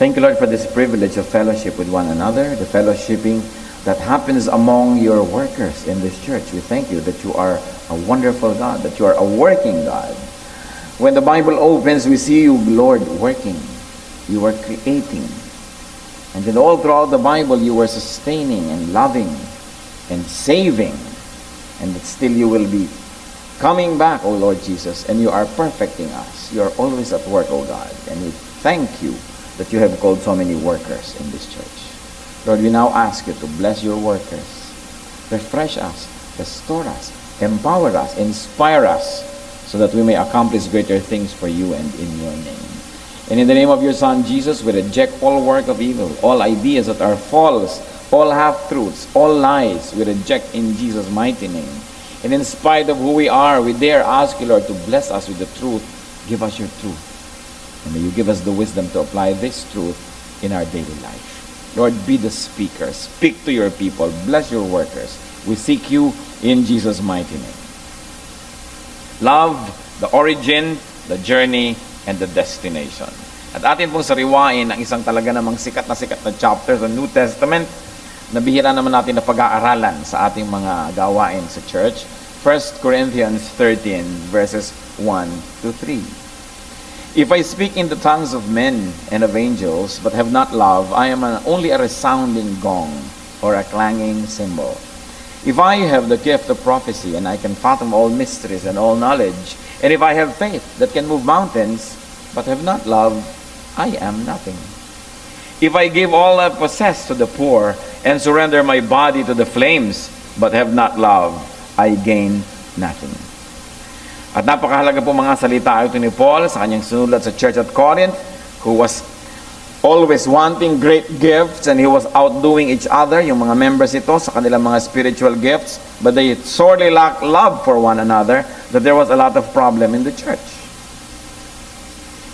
Thank you, Lord, for this privilege of fellowship with one another, the fellowshipping that happens among your workers in this church. We thank you that you are a wonderful God, that you are a working God. When the Bible opens, we see you, Lord, working. You are creating. And then all throughout the Bible, you were sustaining and loving and saving. And that still you will be coming back, O Lord Jesus, and you are perfecting us. You are always at work, O God. And we thank you that you have called so many workers in this church. Lord, we now ask you to bless your workers. Refresh us, restore us, empower us, inspire us, so that we may accomplish greater things for you and in your name. And in the name of your Son, Jesus, we reject all work of evil, all ideas that are false, all half-truths, all lies, we reject in Jesus' mighty name. And in spite of who we are, we dare ask you, Lord, to bless us with the truth. Give us your truth. And may you give us the wisdom to apply this truth in our daily life. Lord, be the speaker. Speak to your people. Bless your workers. We seek you in Jesus' mighty name. Love, the origin, the journey, and the destination. At atin pong sariwain ang isang talaga namang sikat na chapter sa New Testament na bihira naman natin na pag-aaralan sa ating mga gawain sa church. 1 Corinthians 13 verses 1 to 3. If I speak in the tongues of men and of angels, but have not love, I am only a resounding gong or a clanging cymbal. If I have the gift of prophecy and I can fathom all mysteries and all knowledge, and if I have faith that can move mountains, but have not love, I am nothing. If I give all I possess to the poor and surrender my body to the flames, but have not love, I gain nothing. At napakahalaga po mga salita ito ni Paul sa kanyang sinulat sa church at Corinth, who was always wanting great gifts and he was outdoing each other, yung mga members ito sa kanilang mga spiritual gifts, but they sorely lacked love for one another, that there was a lot of problem in the church.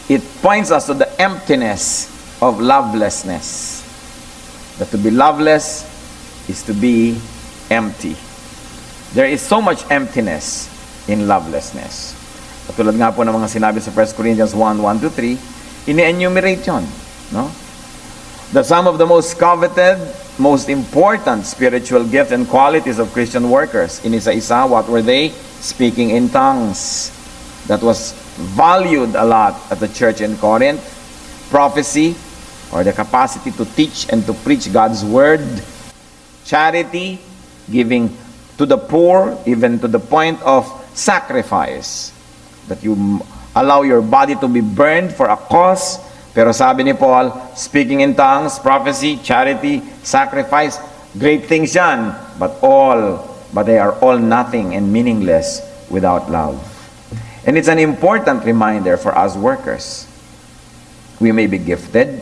It points us to the emptiness of lovelessness. That to be loveless is to be empty. There is so much emptiness in lovelessness. Katulad nga po ng mga sinabi sa 1 Corinthians 1:1-3, ini-enumerate yun. No? That some of the most coveted, most important spiritual gifts and qualities of Christian workers, inisa-isa, what were they? Speaking in tongues. That was valued a lot at the church in Corinth. Prophecy, or the capacity to teach and to preach God's word. Charity, giving to the poor, even to the point of sacrifice. That you allow your body to be burned for a cause. Pero sabi ni Paul, speaking in tongues, prophecy, charity, sacrifice, great things yan. But they are all nothing and meaningless without love. And it's an important reminder for us workers. We may be gifted,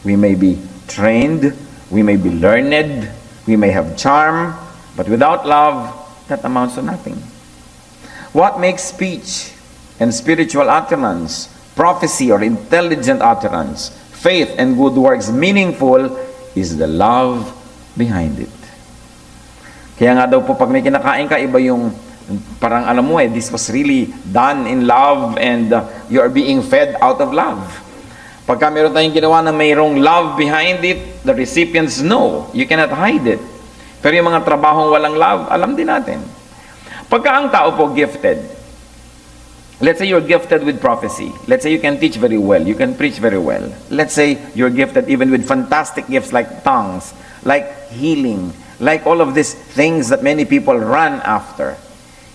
we may be trained, we may be learned, we may have charm, but without love, that amounts to nothing. What makes speech and spiritual utterance, prophecy or intelligent utterance, faith and good works meaningful is the love behind it. Kaya nga daw po pag may kinakain ka, iba yung parang alam mo this was really done in love and you are being fed out of love. Pagka meron tayong ginawa na mayroong love behind it, the recipients know. You cannot hide it. Pero yung mga trabahong walang love, alam din natin. Pagka ang tao po gifted, let's say you're gifted with prophecy. Let's say you can teach very well. You can preach very well. Let's say you're gifted even with fantastic gifts like tongues, like healing, like all of these things that many people run after.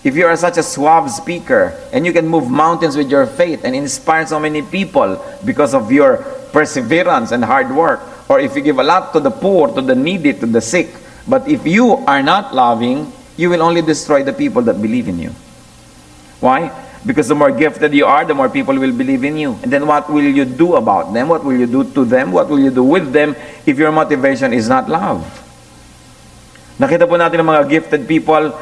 If you are such a suave speaker and you can move mountains with your faith and inspire so many people because of your perseverance and hard work, or if you give a lot to the poor, to the needy, to the sick, but if you are not loving, you will only destroy the people that believe in you. Why? Because the more gifted you are, the more people will believe in you. And then what will you do about them? What will you do to them? What will you do with them if your motivation is not love? Nakita po natin ang mga gifted people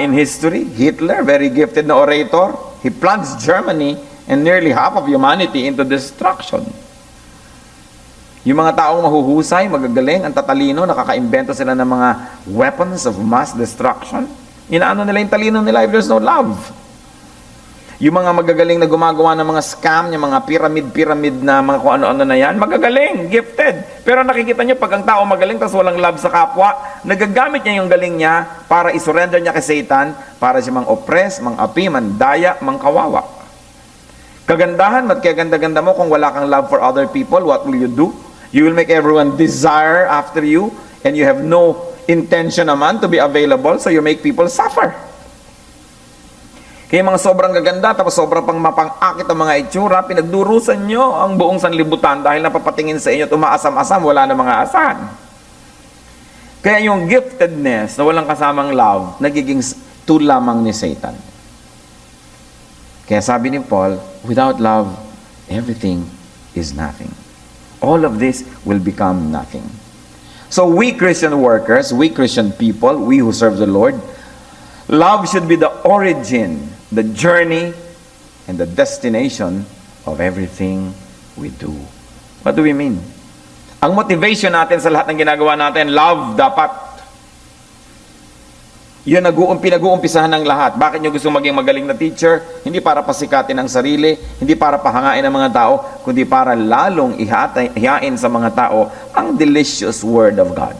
in history. Hitler, very gifted na orator. He plunged Germany and nearly half of humanity into destruction. Yung mga taong mahuhusay, magagaling, ang tatalino, nakakaimbento sila ng mga weapons of mass destruction. Inaano nila yung talino nila if there's no love. Yung mga magagaling na gumagawa ng mga scam, yung mga pyramid na mga kung ano-ano na yan, magagaling, gifted. Pero nakikita nyo, pag ang tao magaling, tapos walang love sa kapwa, nagagamit niya yung galing niya para isurrender niya kay Satan, para siya mang-oppress, mang-api, mandaya, mang-kawawa. Kagandahan, mat kaya ganda-ganda mo kung wala kang love for other people, what will you do? You will make everyone desire after you, and you have no intention naman to be available, so you make people suffer. Kaya mga sobrang gaganda, tapos sobrang pang mapang-akit ang mga itsura, pinagdurusan nyo ang buong sanlibutan dahil napapatingin sa inyo at umaasam-asam, wala na mga asan. Kaya yung giftedness na walang kasamang love, nagiging tool lamang ni Satan. Kaya sabi ni Paul, without love, everything is nothing. All of this will become nothing. So we Christian workers, we Christian people, we who serve the Lord, love should be the origin, the journey, and the destination of everything we do. What do we mean? Ang motivation natin sa lahat ng ginagawa natin, love dapat. Yun pinag-uumpisahan ng lahat. Bakit nyo gusto maging magaling na teacher? Hindi para pasikatin ang sarili, hindi para pahangain ang mga tao, kundi para lalong ihain sa mga tao ang delicious Word of God.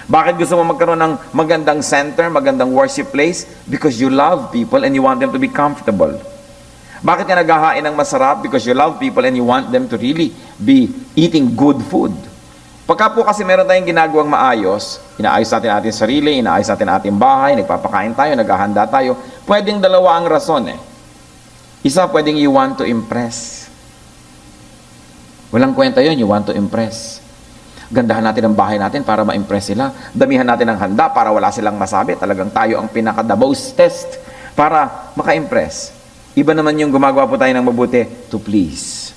Bakit gusto mo magkaroon ng magandang center, magandang worship place? Because you love people and you want them to be comfortable. Bakit ka naghahain ng masarap? Because you love people and you want them to really be eating good food. Pagka po kasi meron tayong ginagawang maayos, inaayos natin ating sarili, inaayos natin ating bahay, nagpapakain tayo, naghahanda tayo, pwedeng dalawa ang rason eh. Isa, pwedeng you want to impress. Walang kwenta yun, you want to impress. Gandahan natin ang bahay natin para ma-impress sila. Damihan natin ang handa para wala silang masabi. Talagang tayo ang pinaka-the most test para maka-impress. Iba naman yung gumagawa po tayo ng mabuti to please.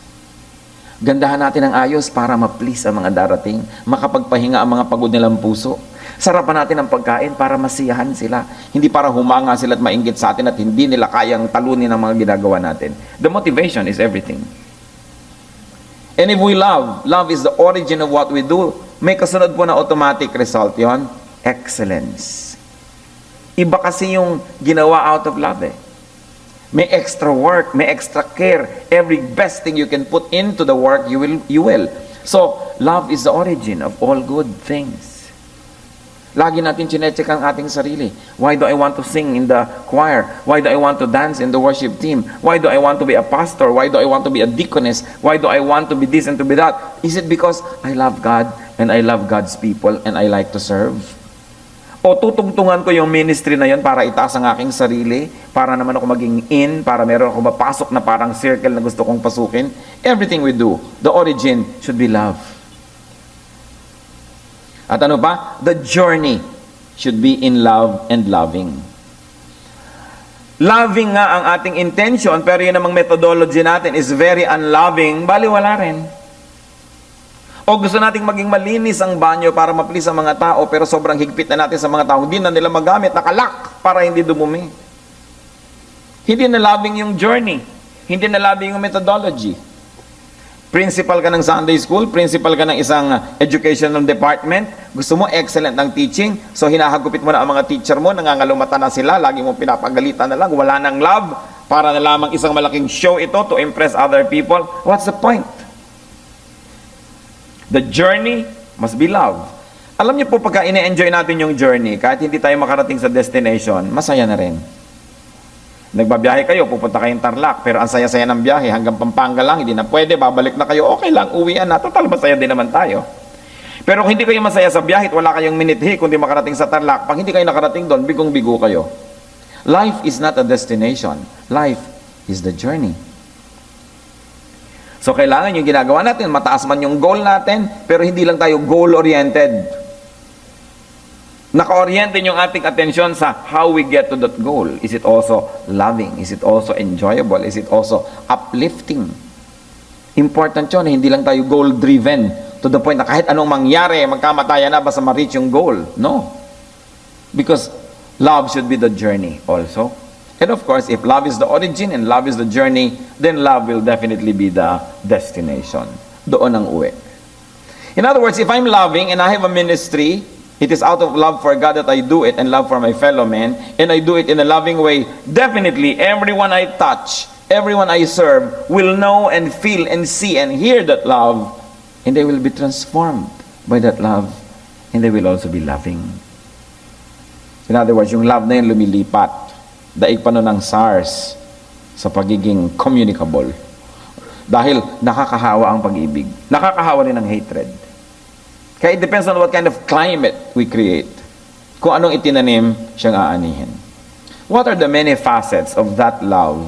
Gandahan natin ang ayos para ma-please ang mga darating. Makapagpahinga ang mga pagod nilang puso. Sarapan natin ang pagkain para masiyahan sila. Hindi para humanga sila at mainggit sa atin at hindi nila kayang talunin ang mga ginagawa natin. The motivation is everything. And if we love is the origin of what we do, may kasunod po na automatic result yon, excellence. Iba kasi yung ginawa out of love eh. May extra work, may extra care. Every best thing you can put into the work, you will. So, love is the origin of all good things. Lagi natin chinecheck ang ating sarili. Why do I want to sing in the choir? Why do I want to dance in the worship team? Why do I want to be a pastor? Why do I want to be a deaconess? Why do I want to be this and to be that? Is it because I love God and I love God's people and I like to serve? O tutungtungan ko yung ministry na yon para itaas ang aking sarili, para naman ako maging in, para meron ako mapasok na parang circle na gusto kong pasukin. Everything we do, the origin should be love. At ano pa? The journey should be in love and loving. Loving nga ang ating intention, pero yun namang methodology natin is very unloving, baliwala rin. O gusto nating maging malinis ang banyo para ma-please ang mga tao, pero sobrang higpit na natin sa mga tao, hindi na nila magamit, nakalak para hindi dumumi. Hindi na loving yung journey. Hindi na loving yung methodology. Principal ka ng Sunday school, principal ka ng isang educational department, gusto mo excellent ng teaching, so hinahagupit mo na ang mga teacher mo, nangangalumata na sila, lagi mo pinapagalitan na lang, wala nang love, para na lamang isang malaking show ito to impress other people. What's the point? The journey must be love. Alam niyo po, pagka ine-enjoy natin yung journey, kahit hindi tayo makarating sa destination, masaya na rin. Nagbabiyahe kayo, pupunta kayong Tarlac, pero ang saya-saya ng biyahe, hanggang Pampanga lang, hindi na pwede, babalik na kayo, okay lang, uwian na, total masaya din naman tayo. Pero kung hindi kayo masaya sa biyahe, wala kayong minute kundi makarating sa Tarlac, pag hindi kayo nakarating doon, bigong-bigo kayo. Life is not a destination. Life is the journey. So kailangan yung ginagawa natin, mataas man yung goal natin, pero hindi lang tayo goal-oriented. Naka-oriented yung ating atensyon sa how we get to that goal. Is it also loving? Is it also enjoyable? Is it also uplifting? Important yun, hindi lang tayo goal-driven to the point na kahit anong mangyari, magkamatayan na basta ma-reach yung goal. No. Because love should be the journey also. And of course, if love is the origin and love is the journey, then love will definitely be the destination. Doon ang uwi. In other words, if I'm loving and I have a ministry, it is out of love for God that I do it and love for my fellow men, and I do it in a loving way, definitely everyone I touch, everyone I serve will know and feel and see and hear that love, and they will be transformed by that love, and they will also be loving. In other words, yung love na yun lumilipat. Daig pa nun ng SARS sa pagiging communicable. Dahil nakakahawa ang pag-ibig. Nakakahawa rin ang hatred. Kaya it depends on what kind of climate we create. Kung anong itinanim, siyang aanihin. What are the many facets of that love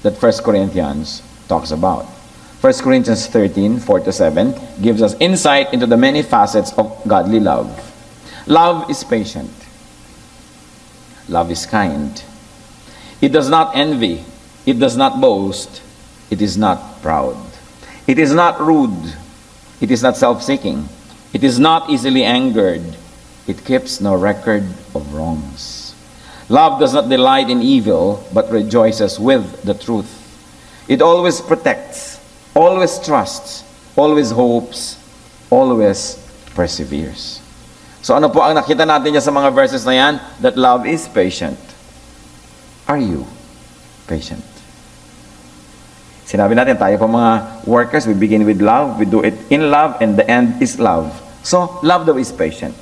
that 1 Corinthians talks about? 1 Corinthians 13, 4-7 gives us insight into the many facets of godly love. Love is patient. Love is kind. It does not envy. It does not boast. It is not proud. It is not rude. It is not self-seeking. It is not easily angered. It keeps no record of wrongs. Love does not delight in evil, but rejoices with the truth. It always protects, always trusts, always hopes, always perseveres. So ano po ang nakita natin niya sa mga verses na yan? That love is patient. Are you patient? Sinabi natin, tayo po mga workers, we begin with love, we do it in love, and the end is love. So, love though is patient.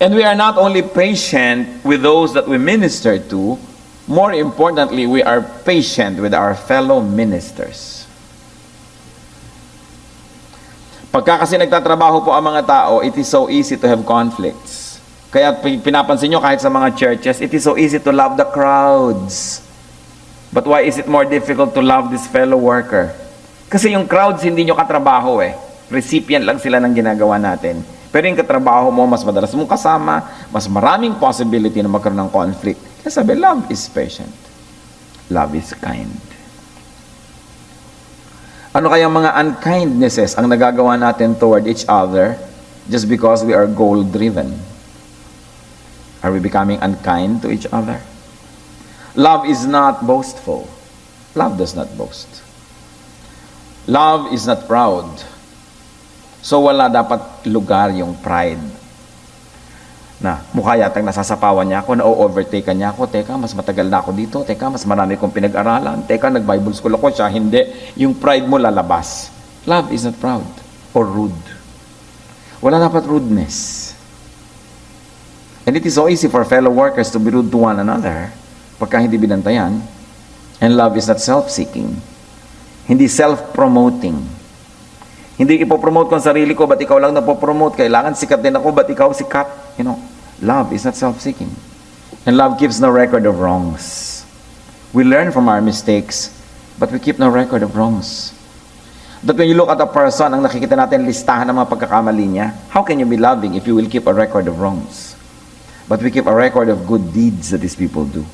And we are not only patient with those that we minister to, more importantly, we are patient with our fellow ministers. Pagka kasi nagtatrabaho po ang mga tao, it is so easy to have conflicts. Kaya pinapansin nyo kahit sa mga churches, it is so easy to love the crowds. But why is it more difficult to love this fellow worker? Kasi yung crowds hindi nyo katrabaho eh. Recipient lang sila ng ginagawa natin. Pero yung katrabaho mo, mas madalas mong kasama, mas maraming possibility na magkaroon ng conflict. Kaya sabi, love is patient. Love is kind. Ano kaya mga unkindnesses ang nagagawa natin toward each other just because we are goal-driven? Are we becoming unkind to each other? Love is not boastful. Love does not boast. Love is not proud. So wala dapat lugar yung pride. Na mukha yatang nasasapawan niya ako, na-overtake niya ako, teka, mas matagal na ako dito, teka, mas marami kong pinag-aralan, teka, nag-Bible school ako, siya hindi. Yung pride mo lalabas. Love is not proud or rude. Wala dapat rudeness. And it is so easy for fellow workers to be rude to one another pagka hindi binantayan. And love is not self-seeking. Hindi self-promoting. Hindi ipopromote ko ang sarili ko, ba't ikaw lang napopromote? Kailangan sikat din ako, ba't ikaw sikat? You know, Love is not self-seeking. And love keeps no record of wrongs. We learn from our mistakes, but we keep no record of wrongs. That when you look at a person, ang nakikita natin listahan ng mga pagkakamali niya, how can you be loving if you will keep a record of wrongs? But we keep a record of good deeds that these people do.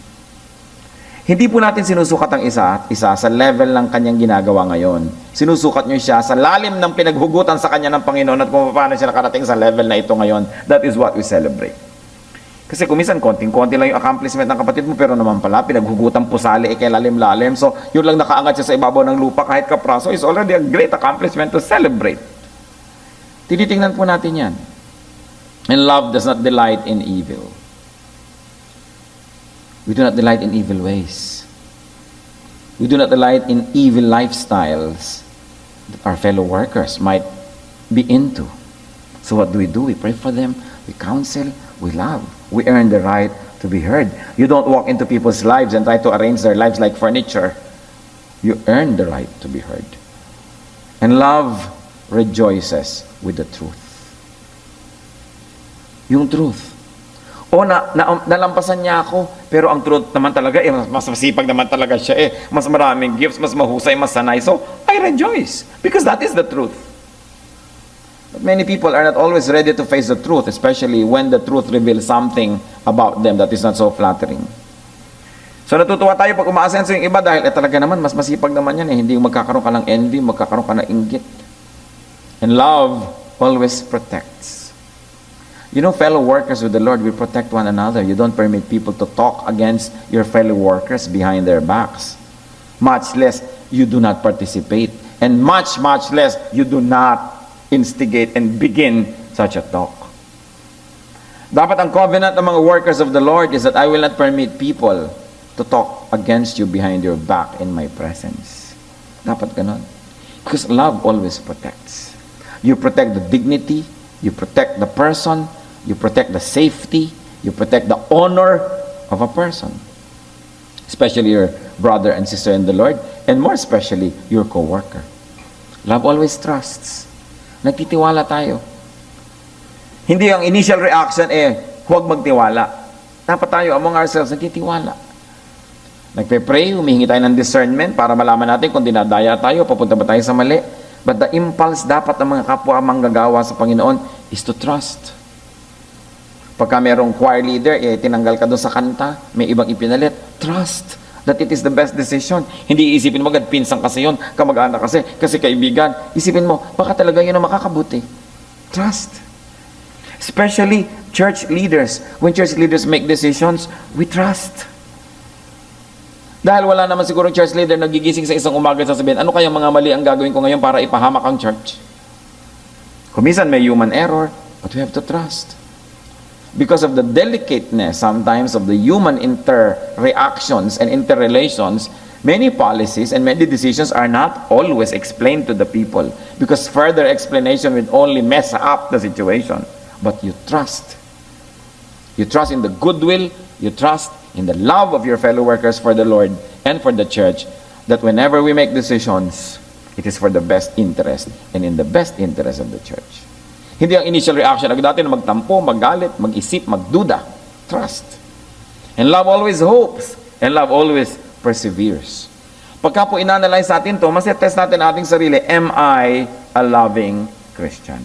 Hindi po natin sinusukat ang isa sa level ng kanyang ginagawa ngayon. Sinusukat niyo siya sa lalim ng pinaghugutan sa kanya ng Panginoon at kung paano siya nakarating sa level na ito ngayon. That is what we celebrate. Kasi kung minsan, konting-konti lang yung accomplishment ng kapatid mo, pero naman pala, pinaghugutan pusali, kay lalim-lalim. So, yun lang nakaangat siya sa ibabaw ng lupa kahit kapraso is already a great accomplishment to celebrate. Tinitingnan po natin yan. And love does not delight in evil. We do not delight in evil ways. We do not delight in evil lifestyles that our fellow workers might be into. So what do? We pray for them, we counsel, we love. We earn the right to be heard. You don't walk into people's lives and try to arrange their lives like furniture. You earn the right to be heard. And love rejoices with the truth. Yung truth. O nalampasan niya ako, pero ang truth naman talaga, mas masipag naman talaga siya mas maraming gifts, mas mahusay, mas sanay. So, I rejoice, because that is the truth. But many people are not always ready to face the truth, especially when the truth reveals something about them that is not so flattering. So, natutuwa tayo pag umaasenso yung iba dahil talaga naman, mas masipag naman yan hindi magkakaroon ka ng envy, magkakaroon ka ng inggit. And love always protects. You know, fellow workers with the Lord, we protect one another. You don't permit people to talk against your fellow workers behind their backs. Much less, you do not participate. And much, much less, you do not instigate and begin such a talk. Dapat ang covenant ng mga workers of the Lord is that I will not permit people to talk against you behind your back in my presence. Dapat ganon. Because love always protects. You protect the dignity, you protect the person, you protect the safety, you protect the honor of a person. Especially your brother and sister in the Lord, and more especially your co-worker. Love always trusts. Nagtitiwala tayo. Hindi ang initial reaction huwag magtiwala. Dapat tayo among ourselves nagtitiwala. Nagpe-pray, humihingi tayo ng discernment para malaman natin kung dinadaya tayo, papunta ba tayo sa mali. But the impulse dapat ng mga kapwa manggagawa sa Panginoon is to trust. Pagka merong choir leader, tinanggal ka doon sa kanta, may ibang ipinalit, trust that it is the best decision. Hindi isipin mo agad, pinsang kasi yun, kamag-anak kasi kaibigan. Isipin mo, baka talaga yun ang makakabuti. Trust. Especially church leaders. When church leaders make decisions, we trust. Dahil wala naman siguro church leader nagigising sa isang umaga at sasabihin, ano kaya mga mali ang gagawin ko ngayon para ipahamak ang church? Kumisan may human error, but we have to trust. Because of the delicateness sometimes of the human inter-reactions and interrelations, many policies and many decisions are not always explained to the people because further explanation will only mess up the situation. But you trust. You trust in the goodwill, you trust in the love of your fellow workers for the Lord and for the church, that whenever we make decisions, it is for the best interest and in the best interest of the church. Hindi ang initial reaction agad natin magtampo, maggalit, mag-isip, magduda. Trust. And love always hopes. And love always perseveres. Pagka po inanalyze natin to, mas-test natin ating sarili, am I a loving Christian?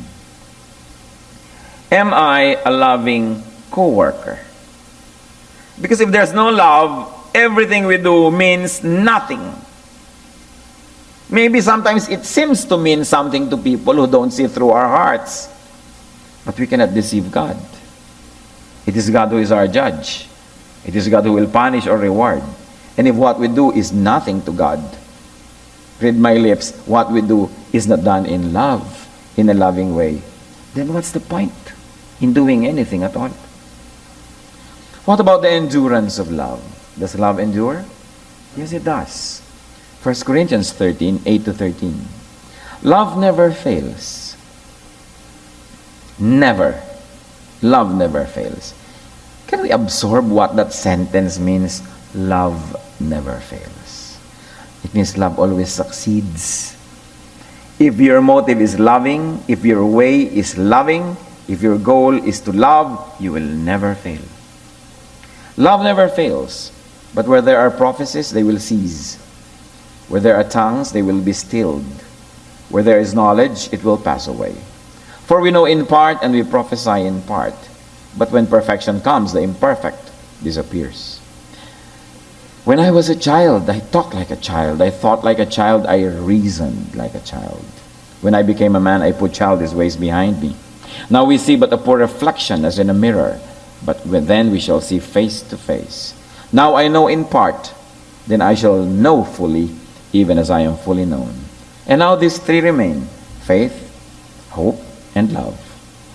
Am I a loving co-worker? Because if there's no love, everything we do means nothing. Maybe sometimes it seems to mean something to people who don't see through our hearts. But we cannot deceive God. It is God who is our judge. It is God who will punish or reward. And if what we do is nothing to God, read my lips, what we do is not done in love, in a loving way, then what's the point in doing anything at all? What about the endurance of love? Does love endure? Yes, it does. 1 Corinthians 13, 8-13. Love never fails. Never. Love never fails. Can we absorb what that sentence means? Love never fails. It means love always succeeds. If your motive is loving, if your way is loving, If your goal is to love, you will never fail. Love never fails, but where there are prophecies, they will cease. Where there are tongues, they will be stilled. Where there is knowledge, it will pass away. For we know in part and we prophesy in part. But when perfection comes, the imperfect disappears. When I was a child, I talked like a child. I thought like a child. I reasoned like a child. When I became a man, I put childish ways behind me. Now we see but a poor reflection as in a mirror. But then we shall see face to face. Now I know in part, then I shall know fully, even as I am fully known. And now these three remain: faith, hope, and love.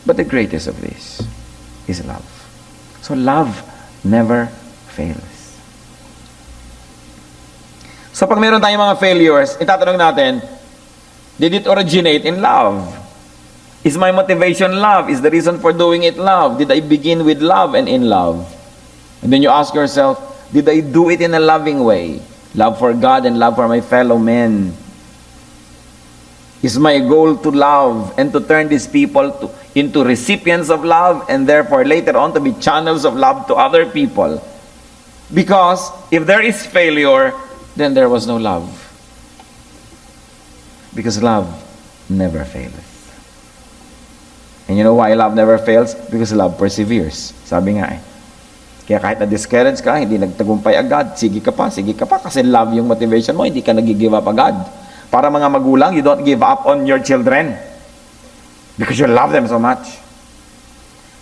But the greatest of these is love. So love never fails. So pag meron tayong mga failures, itatanong natin, did it originate in love? Is my motivation love? Is the reason for doing it love? Did I begin with love and in love? And then you ask yourself, did I do it in a loving way? Love for God and love for my fellow men. Is my goal to love and to turn these people into recipients of love and therefore later on to be channels of love to other people? Because if there is failure, then there was no love. Because love never fails. And you know why love never fails? Because love perseveres. Sabi nga eh. Kaya kahit na-discourage ka, hindi nagtagumpay agad, sige ka pa, kasi love yung motivation mo, hindi ka nag-give up agad. Para mga magulang, you don't give up on your children. Because you love them so much.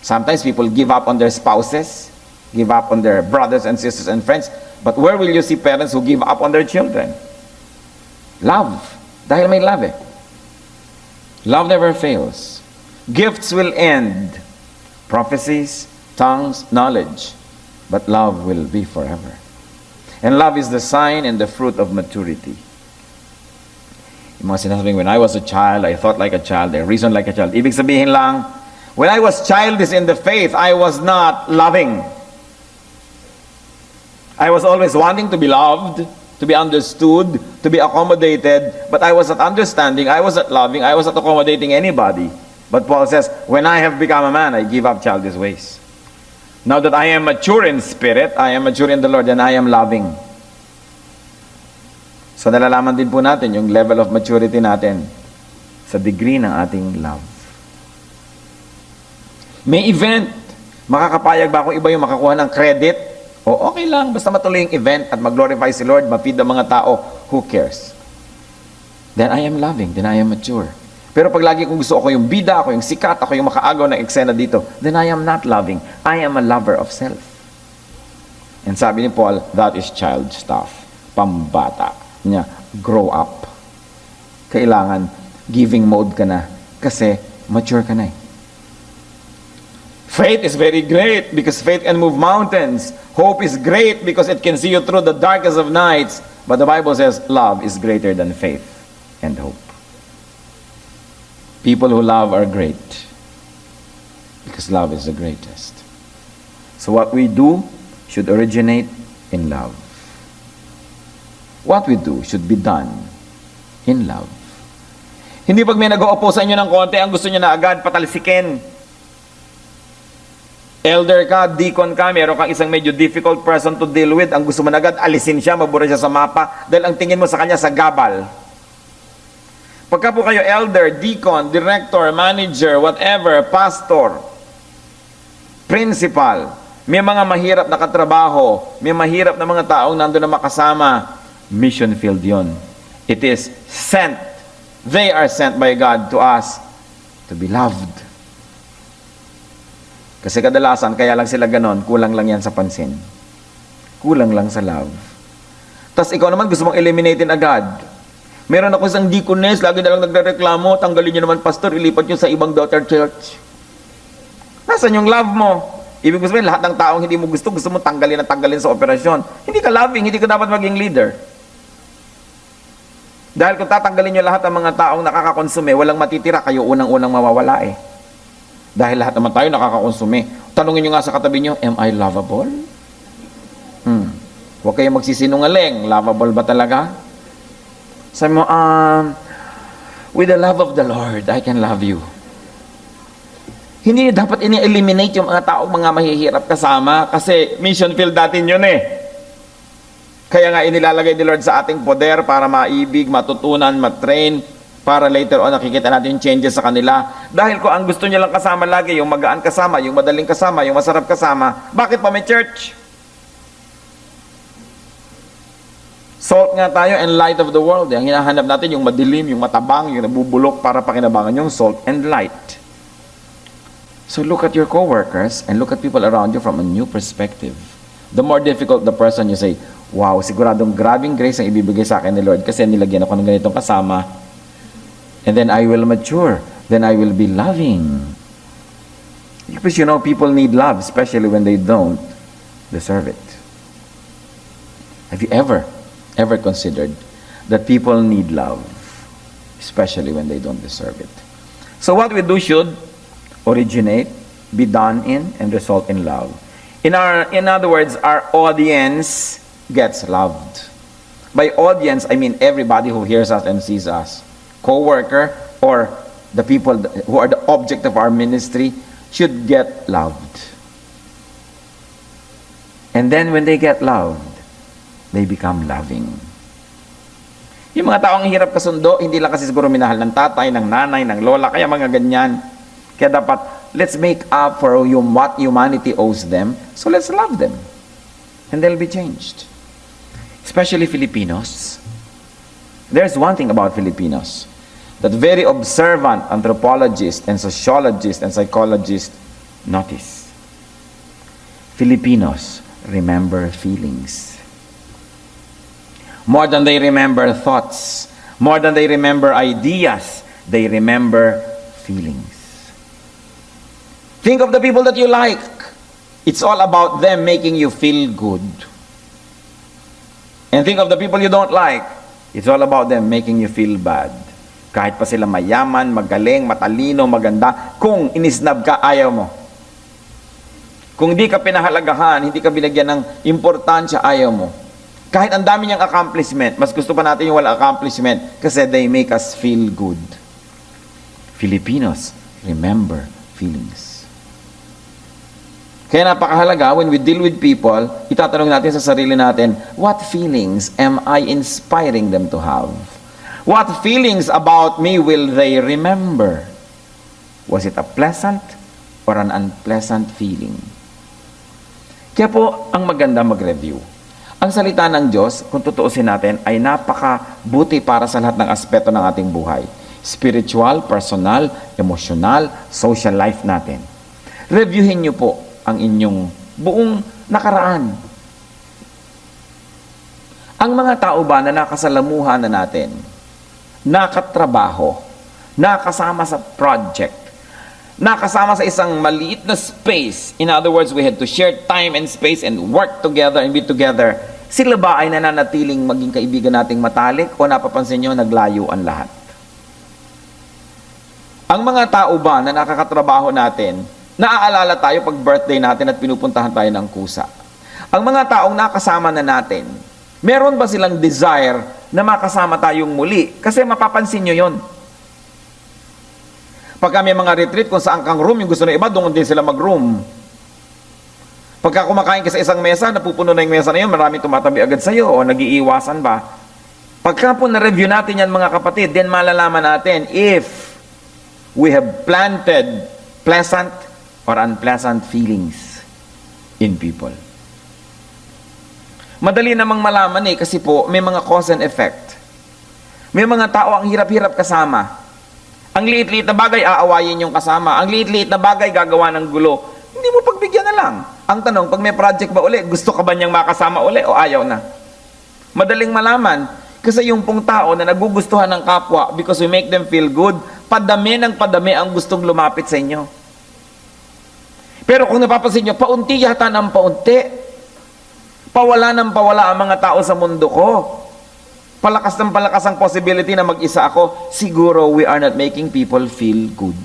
Sometimes people give up on their spouses, give up on their brothers and sisters and friends, but where will you see parents who give up on their children? Love. Dahil may love eh. Love never fails. Gifts will end. Prophecies, tongues, knowledge. But love will be forever. And love is the sign and the fruit of maturity. Yung mga sinasabing, when I was a child, I thought like a child, I reasoned like a child. Ibig sabihin lang, when I was childish in the faith, I was not loving. I was always wanting to be loved, to be understood, to be accommodated, but I was not understanding, I was not loving, I was not accommodating anybody. But Paul says, when I have become a man, I give up childish ways. Now that I am mature in spirit, I am mature in the Lord, and I am loving. So nalalaman din po natin yung level of maturity natin sa degree ng ating love. May event. Makakapayag ba kung iba yung makakuha ng credit? O okay lang, basta matuloy yung event at mag-glorify si Lord, ma-feed ang mga tao, who cares? Then I am loving, then I am mature. Pero pag lagi kong gusto ako yung bida, ako yung sikat, ako yung makaagaw ng eksena dito, then I am not loving. I am a lover of self. And sabi ni Paul, that is child stuff. Pambata niya, grow up. Kailangan, giving mode ka na kasi mature ka na eh. Faith is very great because faith can move mountains. Hope is great because it can see you through the darkest of nights. But the Bible says love is greater than faith and hope. People who love are great because love is the greatest. So what we do should originate in love. What we do should be done in love. Hindi pag may nag-o-oppose sa inyo ng konti, ang gusto nyo na agad patalsikin. Elder ka, deacon ka, meron kang isang medyo difficult person to deal with, ang gusto mo na agad, alisin siya, mabura siya sa mapa, dahil ang tingin mo sa kanya sa gabal. Pagka po kayo elder, deacon, director, manager, whatever, pastor, principal, may mga mahirap na katrabaho, may mahirap na mga taong nandun na makasama, mission field yon. It is sent. They are sent by God to us to be loved. Kasi kadalasan, kaya lang sila ganon, kulang lang yan sa pansin. Kulang lang sa love. Tapos ikaw naman gusto mong eliminatein agad. Meron ako isang deaconess, lagi na lang nagreklamo, tanggalin nyo naman pastor, ilipat nyo sa ibang daughter church. Nasaan yung love mo? Ibig sabihin, lahat ng taong hindi mo gusto mo tanggalin at tanggalin sa operasyon. Hindi ka loving, hindi ka dapat maging leader. Dahil kung tatanggalin nyo lahat ng mga taong nakakakonsume, walang matitira, kayo unang-unang mawawala eh. Dahil lahat naman tayo nakakakonsume. Tanungin nyo nga sa katabi nyo, am I lovable? Huwag kayong magsisinungaling. Lovable ba talaga? Sabi mo, with the love of the Lord, I can love you. Hindi dapat ini-eliminate yung mga taong mga mahihirap kasama kasi mission field natin yun eh. Kaya nga inilalagay ni Lord sa ating poder para maibig, matutunan, matrain, para later on nakikita natin yung changes sa kanila. Dahil kung ang gusto niya lang kasama lagi, yung magaan kasama, yung madaling kasama, yung masarap kasama, bakit pa may church? Salt nga tayo and light of the world. Ang hinahanap natin yung madilim, yung matabang, yung nabubulok para pakinabangan yung salt and light. So look at your coworkers and look at people around you from a new perspective. The more difficult the person, you say, wow, siguradong grabing grace ang ibibigay sa akin ni Lord kasi nilagyan ako ng ganitong kasama. And then I will mature. Then I will be loving. Because you know, people need love, especially when they don't deserve it. Have you ever considered that people need love, especially when they don't deserve it? So what we do should originate, be done in, and result in love. In other words, our audience gets loved. By audience, I mean everybody who hears us and sees us. Co-worker or the people who are the object of our ministry should get loved. And then when they get loved, they become loving. Yung mga taong hirap kasundo, hindi lang kasi siguro minahal ng tatay, ng nanay, ng lola, kaya mga ganyan. Kaya dapat, let's make up for what humanity owes them, so let's love them. And they'll be changed. Especially Filipinos. There's one thing about Filipinos that very observant anthropologists and sociologists and psychologists notice. Filipinos remember feelings. More than they remember thoughts, more than they remember ideas, they remember feelings. Think of the people that you like. It's all about them making you feel good. And think of the people you don't like. It's all about them making you feel bad. Kahit pa sila mayaman, magaling, matalino, maganda, kung inisnab ka, ayaw mo. Kung di ka pinahalagahan, hindi ka binagyan ng importansya, ayaw mo. Kahit ang dami niyang accomplishment, mas gusto pa natin yung wala accomplishment kasi they make us feel good. Filipinos remember feelings. Kaya napakahalaga, when we deal with people, itatanong natin sa sarili natin, what feelings am I inspiring them to have? What feelings about me will they remember? Was it a pleasant or an unpleasant feeling? Kaya po, ang maganda mag-review. Ang salita ng Diyos, kung tutuusin natin, ay napakabuti para sa lahat ng aspeto ng ating buhay. Spiritual, personal, emotional, social life natin. Reviewin niyo po ang inyong buong nakaraan. Ang mga tao ba na nakasalamuhan na natin, nakatrabaho, nakasama sa project, nakasama sa isang maliit na space, in other words, we had to share time and space and work together and be together, sila ba ay nananatiling maging kaibigan nating matalik o napapansin nyo, naglayo ang lahat? Ang mga tao ba na nakakatrabaho natin, naaalala tayo pag birthday natin at pinupuntahan tayo ng kusa? Ang mga taong nakasama na natin, meron ba silang desire na makasama tayong muli? Kasi mapapansin nyo yon. Pagka may mga retreat kung saan kang room, yung gusto ng iba, doon din sila mag-room. Pagka kumakain ka sa isang mesa, napupuno na yung mesa na yun, maraming tumatabi agad sa'yo o nag-iiwasan ba? Pagka po na-review natin yan mga kapatid, then malalaman natin if we have planted pleasant or unpleasant feelings in people. Madali namang malaman kasi po may mga cause and effect. May mga tao ang hirap-hirap kasama. Ang liit-liit na bagay aawayin yung kasama. Ang liit-liit na bagay gagawa ng gulo. Hindi mo pagbigyan na lang. Ang tanong, pag may project ba uli, gusto ka ba niyang makasama uli o ayaw na? Madaling malaman. Kasi yung pong tao na nagugustuhan ng kapwa because we make them feel good, padami ng padami ang gustong lumapit sa inyo. Pero kung napapansin nyo, paunti yata ng paunti. Pawala ng pawala ang mga tao sa mundo ko. Palakas ng palakas ang possibility na mag-isa ako. Siguro we are not making people feel good.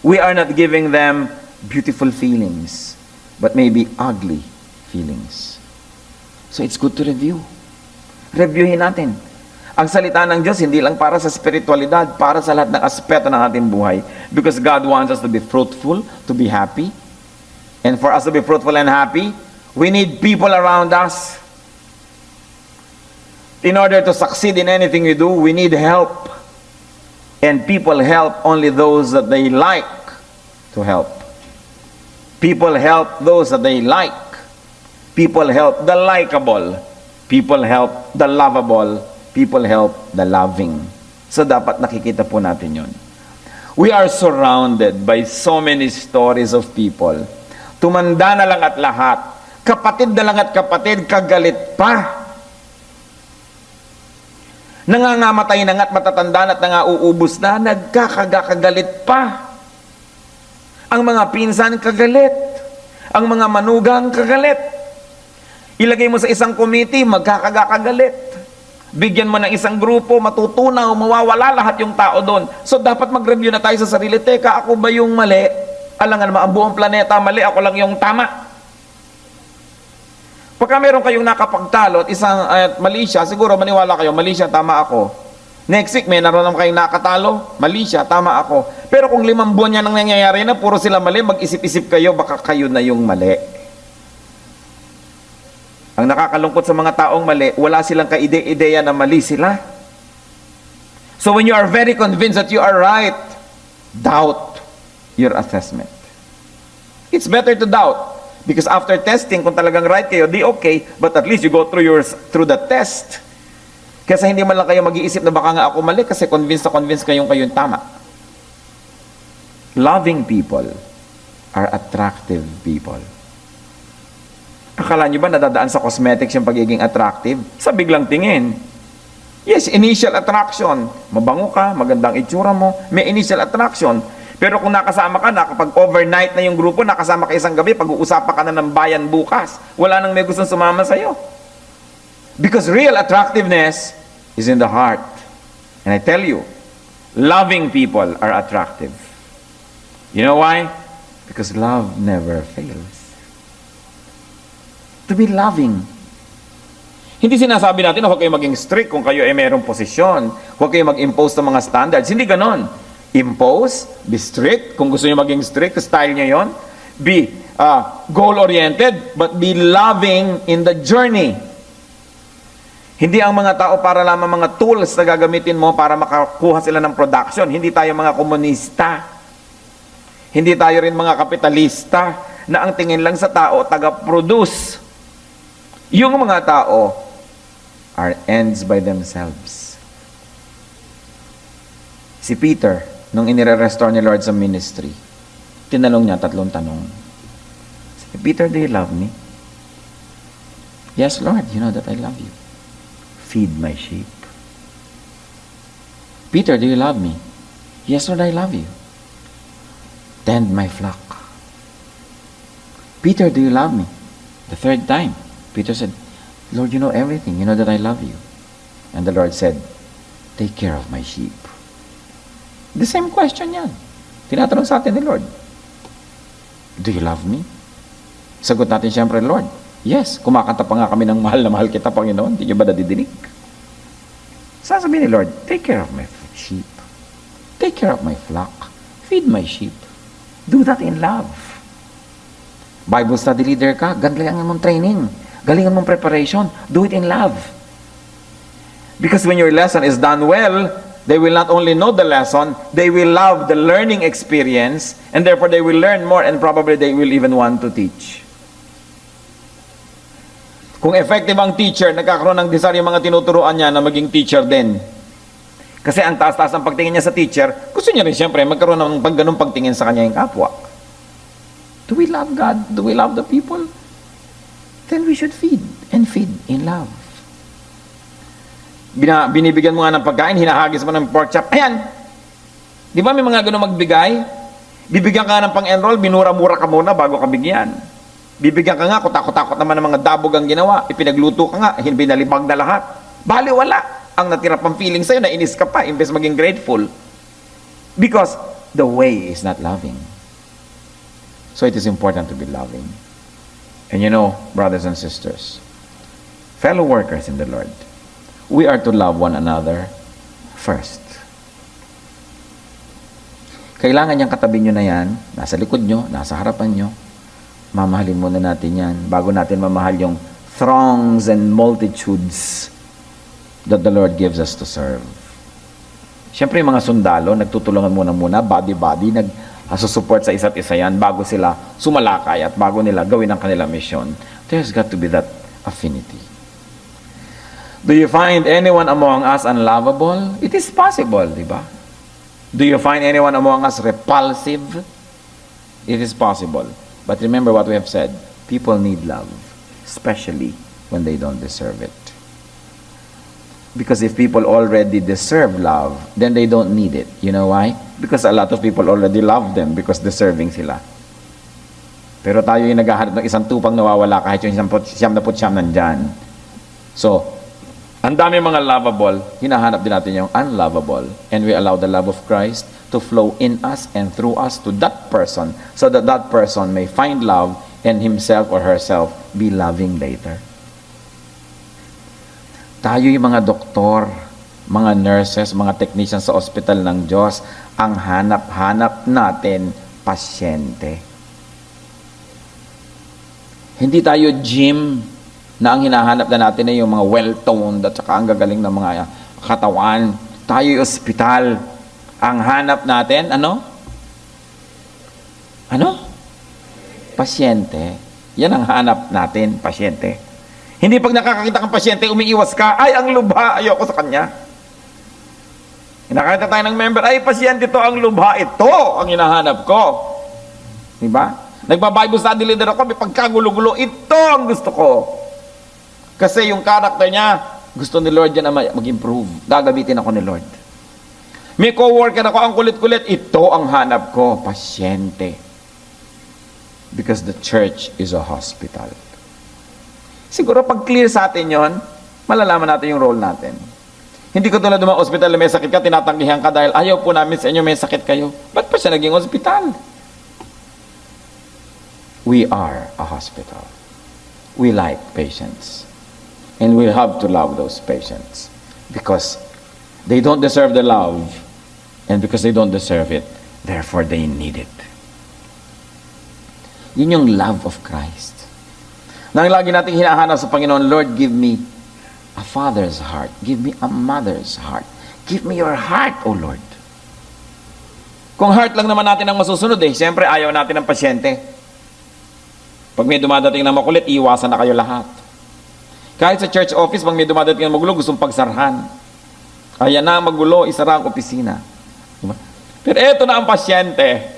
We are not giving them beautiful feelings, but maybe ugly feelings. So it's good to review. Reviewin natin. Ang salita ng Diyos, hindi lang para sa spiritualidad, para sa lahat ng aspeto ng ating buhay. Because God wants us to be fruitful, to be happy. And for us to be fruitful and happy, we need people around us. In order to succeed in anything we do, we need help. And people help only those that they like to help. People help those that they like. People help the likable. People help the lovable. People help the loving. So dapat nakikita po natin yun. We are surrounded by so many stories of people. Tumanda na lang at lahat. Kapatid na lang at kapatid, kagalit pa. Nangangamatay na nga't matatanda na at nangauubos na, nagkakagalit pa. Ang mga pinsan kagalit. Ang mga manugang kagalit. Ilagay mo sa isang committee, magkakagalit. Bigyan mo ng isang grupo, matutunaw, mawawala lahat yung tao doon. So dapat mag-review na tayo sa sarili. Teka, ako ba yung mali? Alangan naman, ang buong planeta mali, ako lang yung tama. Pagka meron kayong nakapagtalo at isang mali siya, siguro maniwala kayo, mali siya, tama ako. Next week, may naroon naman kayong nakatalo, mali siya, tama ako. Pero kung 5 buwan yan ang nangyayari na, puro sila mali, mag-isip-isip kayo, baka kayo na yung mali. Ang nakakalungkot sa mga taong mali, wala silang kaide-ideya na mali sila. So when you are very convinced that you are right, doubt your assessment. It's better to doubt. Because after testing, kung talagang right kayo, di okay, but at least you go through the test. Kasi hindi man lang kayo mag-iisip na baka nga ako mali kasi convinced kayong tama. Loving people are attractive people. Akala nyo ba nadadaan sa cosmetics yung pagiging attractive? Sa biglang tingin. Yes, initial attraction. Mabango ka, magandang itsura mo, may initial attraction. Pero kung nakasama ka na, kapag overnight na yung grupo, nakasama ka isang gabi, pag-uusapan ka na ng bayan bukas, wala nang may gustong sumama sa'yo. Because real attractiveness is in the heart. And I tell you, loving people are attractive. You know why? Because love never fails. To be loving. Hindi sinasabi natin na huwag kayo maging strict kung kayo ay mayroong posisyon. Huwag kayo mag-impose ng mga standards. Hindi ganon. Impose, be strict. Kung gusto niyo maging strict, style niyo yon. Be goal-oriented, but be loving in the journey. Hindi ang mga tao para lamang mga tools na gagamitin mo para makakuha sila ng production. Hindi tayo mga komunista. Hindi tayo rin mga kapitalista na ang tingin lang sa tao, taga-produce. Yung mga tao are ends by themselves. Si Peter, nung inire-restore ni Lord sa ministry, tinanong niya 3 tanong. Si Peter, do you love me? Yes, Lord, you know that I love you. Feed my sheep. Peter, do you love me? Yes, Lord, I love you. Tend my flock. Peter, do you love me? The 3rd time, Peter said, Lord, you know everything. You know that I love you. And the Lord said, take care of my sheep. The same question yan. Tinatanong sa atin ni Lord. Do you love me? Sagot natin siyempre, Lord, yes. Kumakanta pa nga kami ng mahal na mahal kita, Panginoon. Hindi niyo ba nadidinig? Sasabihin ni Lord, take care of my sheep. Take care of my flock. Feed my sheep. Do that in love. Bible study leader ka, galingan mong training. Galingan mong preparation. Do it in love. Because when your lesson is done well, they will not only know the lesson, they will love the learning experience, and therefore they will learn more, and probably they will even want to teach. Kung effective ang teacher, nagkakaroon ng desire yung mga tinuturuan niya na maging teacher din. Kasi ang taas-taas ang pagtingin niya sa teacher, gusto niya rin siyempre magkaroon ng ganung pagtingin sa kanya yung kapwa. Do we love God? Do we love the people? Then we should feed and feed in love. Binibigyan mo nga ng pagkain, hinahagis mo ng pork chop. Ayan! Di ba may mga ganun magbigay? Bibigyan ka ng pang-enroll, binura-mura ka muna bago ka bigyan. Bibigyan ka nga, kutakot-takot naman ng mga dabog ang ginawa. Ipinagluto ka nga, binalibag na lahat. Bali, wala. Ang natira pang feeling sa'yo, nainis ka pa, imbes maging grateful. Because the way is not loving. So it is important to be loving. And you know, brothers and sisters, fellow workers in the Lord, we are to love one another first. Kailangan niyang katabi nyo na yan, nasa likod nyo, nasa harapan nyo. Mamahalin muna natin yan bago natin mamahal yung throngs and multitudes that the Lord gives us to serve. Siyempre, yung mga sundalo, nagtutulungan muna, body-body, nag-support sa isa't isa yan bago sila sumalakay at bago nila gawin ang kanilang mission. There's got to be that affinity. Do you find anyone among us unlovable? It is possible, di ba? Do you find anyone among us repulsive? It is possible. But remember what we have said. People need love, especially when they don't deserve it. Because if people already deserve love, then they don't need it. You know why? Because a lot of people already love them because deserving sila. Pero tayo yung naghahanap ng isang tupang nawawala kahit yung siyam nandyan. So, ang dami mga lovable, hinahanap din natin yung unlovable. And we allow the love of Christ to flow in us and through us to that person so that that person may find love and himself or herself be loving later. Tayo yung mga doktor, mga nurses, mga technicians sa ospital ng Diyos, ang hanap-hanap natin, pasyente. Hindi tayo gym na ang hinahanap na natin ay yung mga well-toned at saka ang gagaling ng mga katawan. Tayo yung ospital. Ang hanap natin, ano? Pasyente. Yan ang hanap natin, pasyente. Hindi pag nakakakita kang pasyente, umiiwas ka, ay, ang lubha, ayoko sa kanya. Nakakita tayo ng member, ay, pasyente to, ang lubha, ito ang hinahanap ko. Diba? Nagpa-Bible study leader ako, may pagkagulo-gulo, ito ang gusto ko. Kasi yung character niya, gusto ni Lord yan na mag-improve. Gagamitin ako ni Lord. May co-worker ako, ang kulit-kulit, ito ang hanap ko, pasyente. Because the church is a hospital. Siguro pag clear sa atin yon, malalaman natin yung role natin. Hindi ko tulad ng mga ospital na may sakit ka, tinatanggihan ka dahil ayaw po namin sa inyo may sakit kayo. Ba't pa siya naging ospital? We are a hospital. We like patients. And we have to love those patients. Because they don't deserve the love. And because they don't deserve it, therefore they need it. Yun yung love of Christ. Nang lagi nating hinahanap sa Panginoon, Lord, give me a father's heart. Give me a mother's heart. Give me your heart, O Lord. Kung heart lang naman natin ang masusunod siyempre ayaw natin ng pasyente. Pag may dumadating na makulit, iwasan na kayo lahat. Kahit sa church office, pag may dumadating na magulo, gustong pagsarhan. Ayan na magulo, isara ang opisina. Diba? Pero eto na ang pasyente.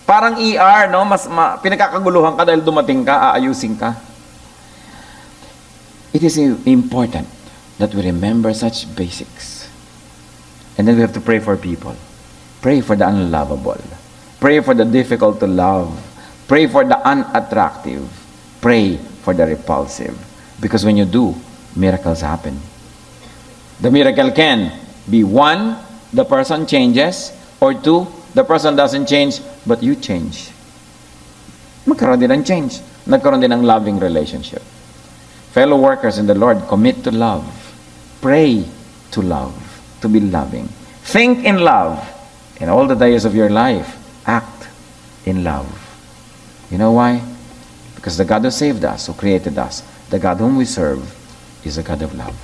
Parang ER, no? Pinagkakaguluhan ka dahil dumating ka, aayusin ka. It is important that we remember such basics. And then we have to pray for people. Pray for the unlovable. Pray for the difficult to love. Pray for the unattractive. Pray for the repulsive. Because when you do, miracles happen. The miracle can be 1, the person changes, or 2, the person doesn't change, but you change. Magkaroon din ng change. Nagkaroon din ng loving relationship. Fellow workers in the Lord, commit to love. Pray to love, to be loving. Think in love. In all the days of your life, act in love. You know why? Because the God who saved us, who created us, the God whom we serve, is a God of love.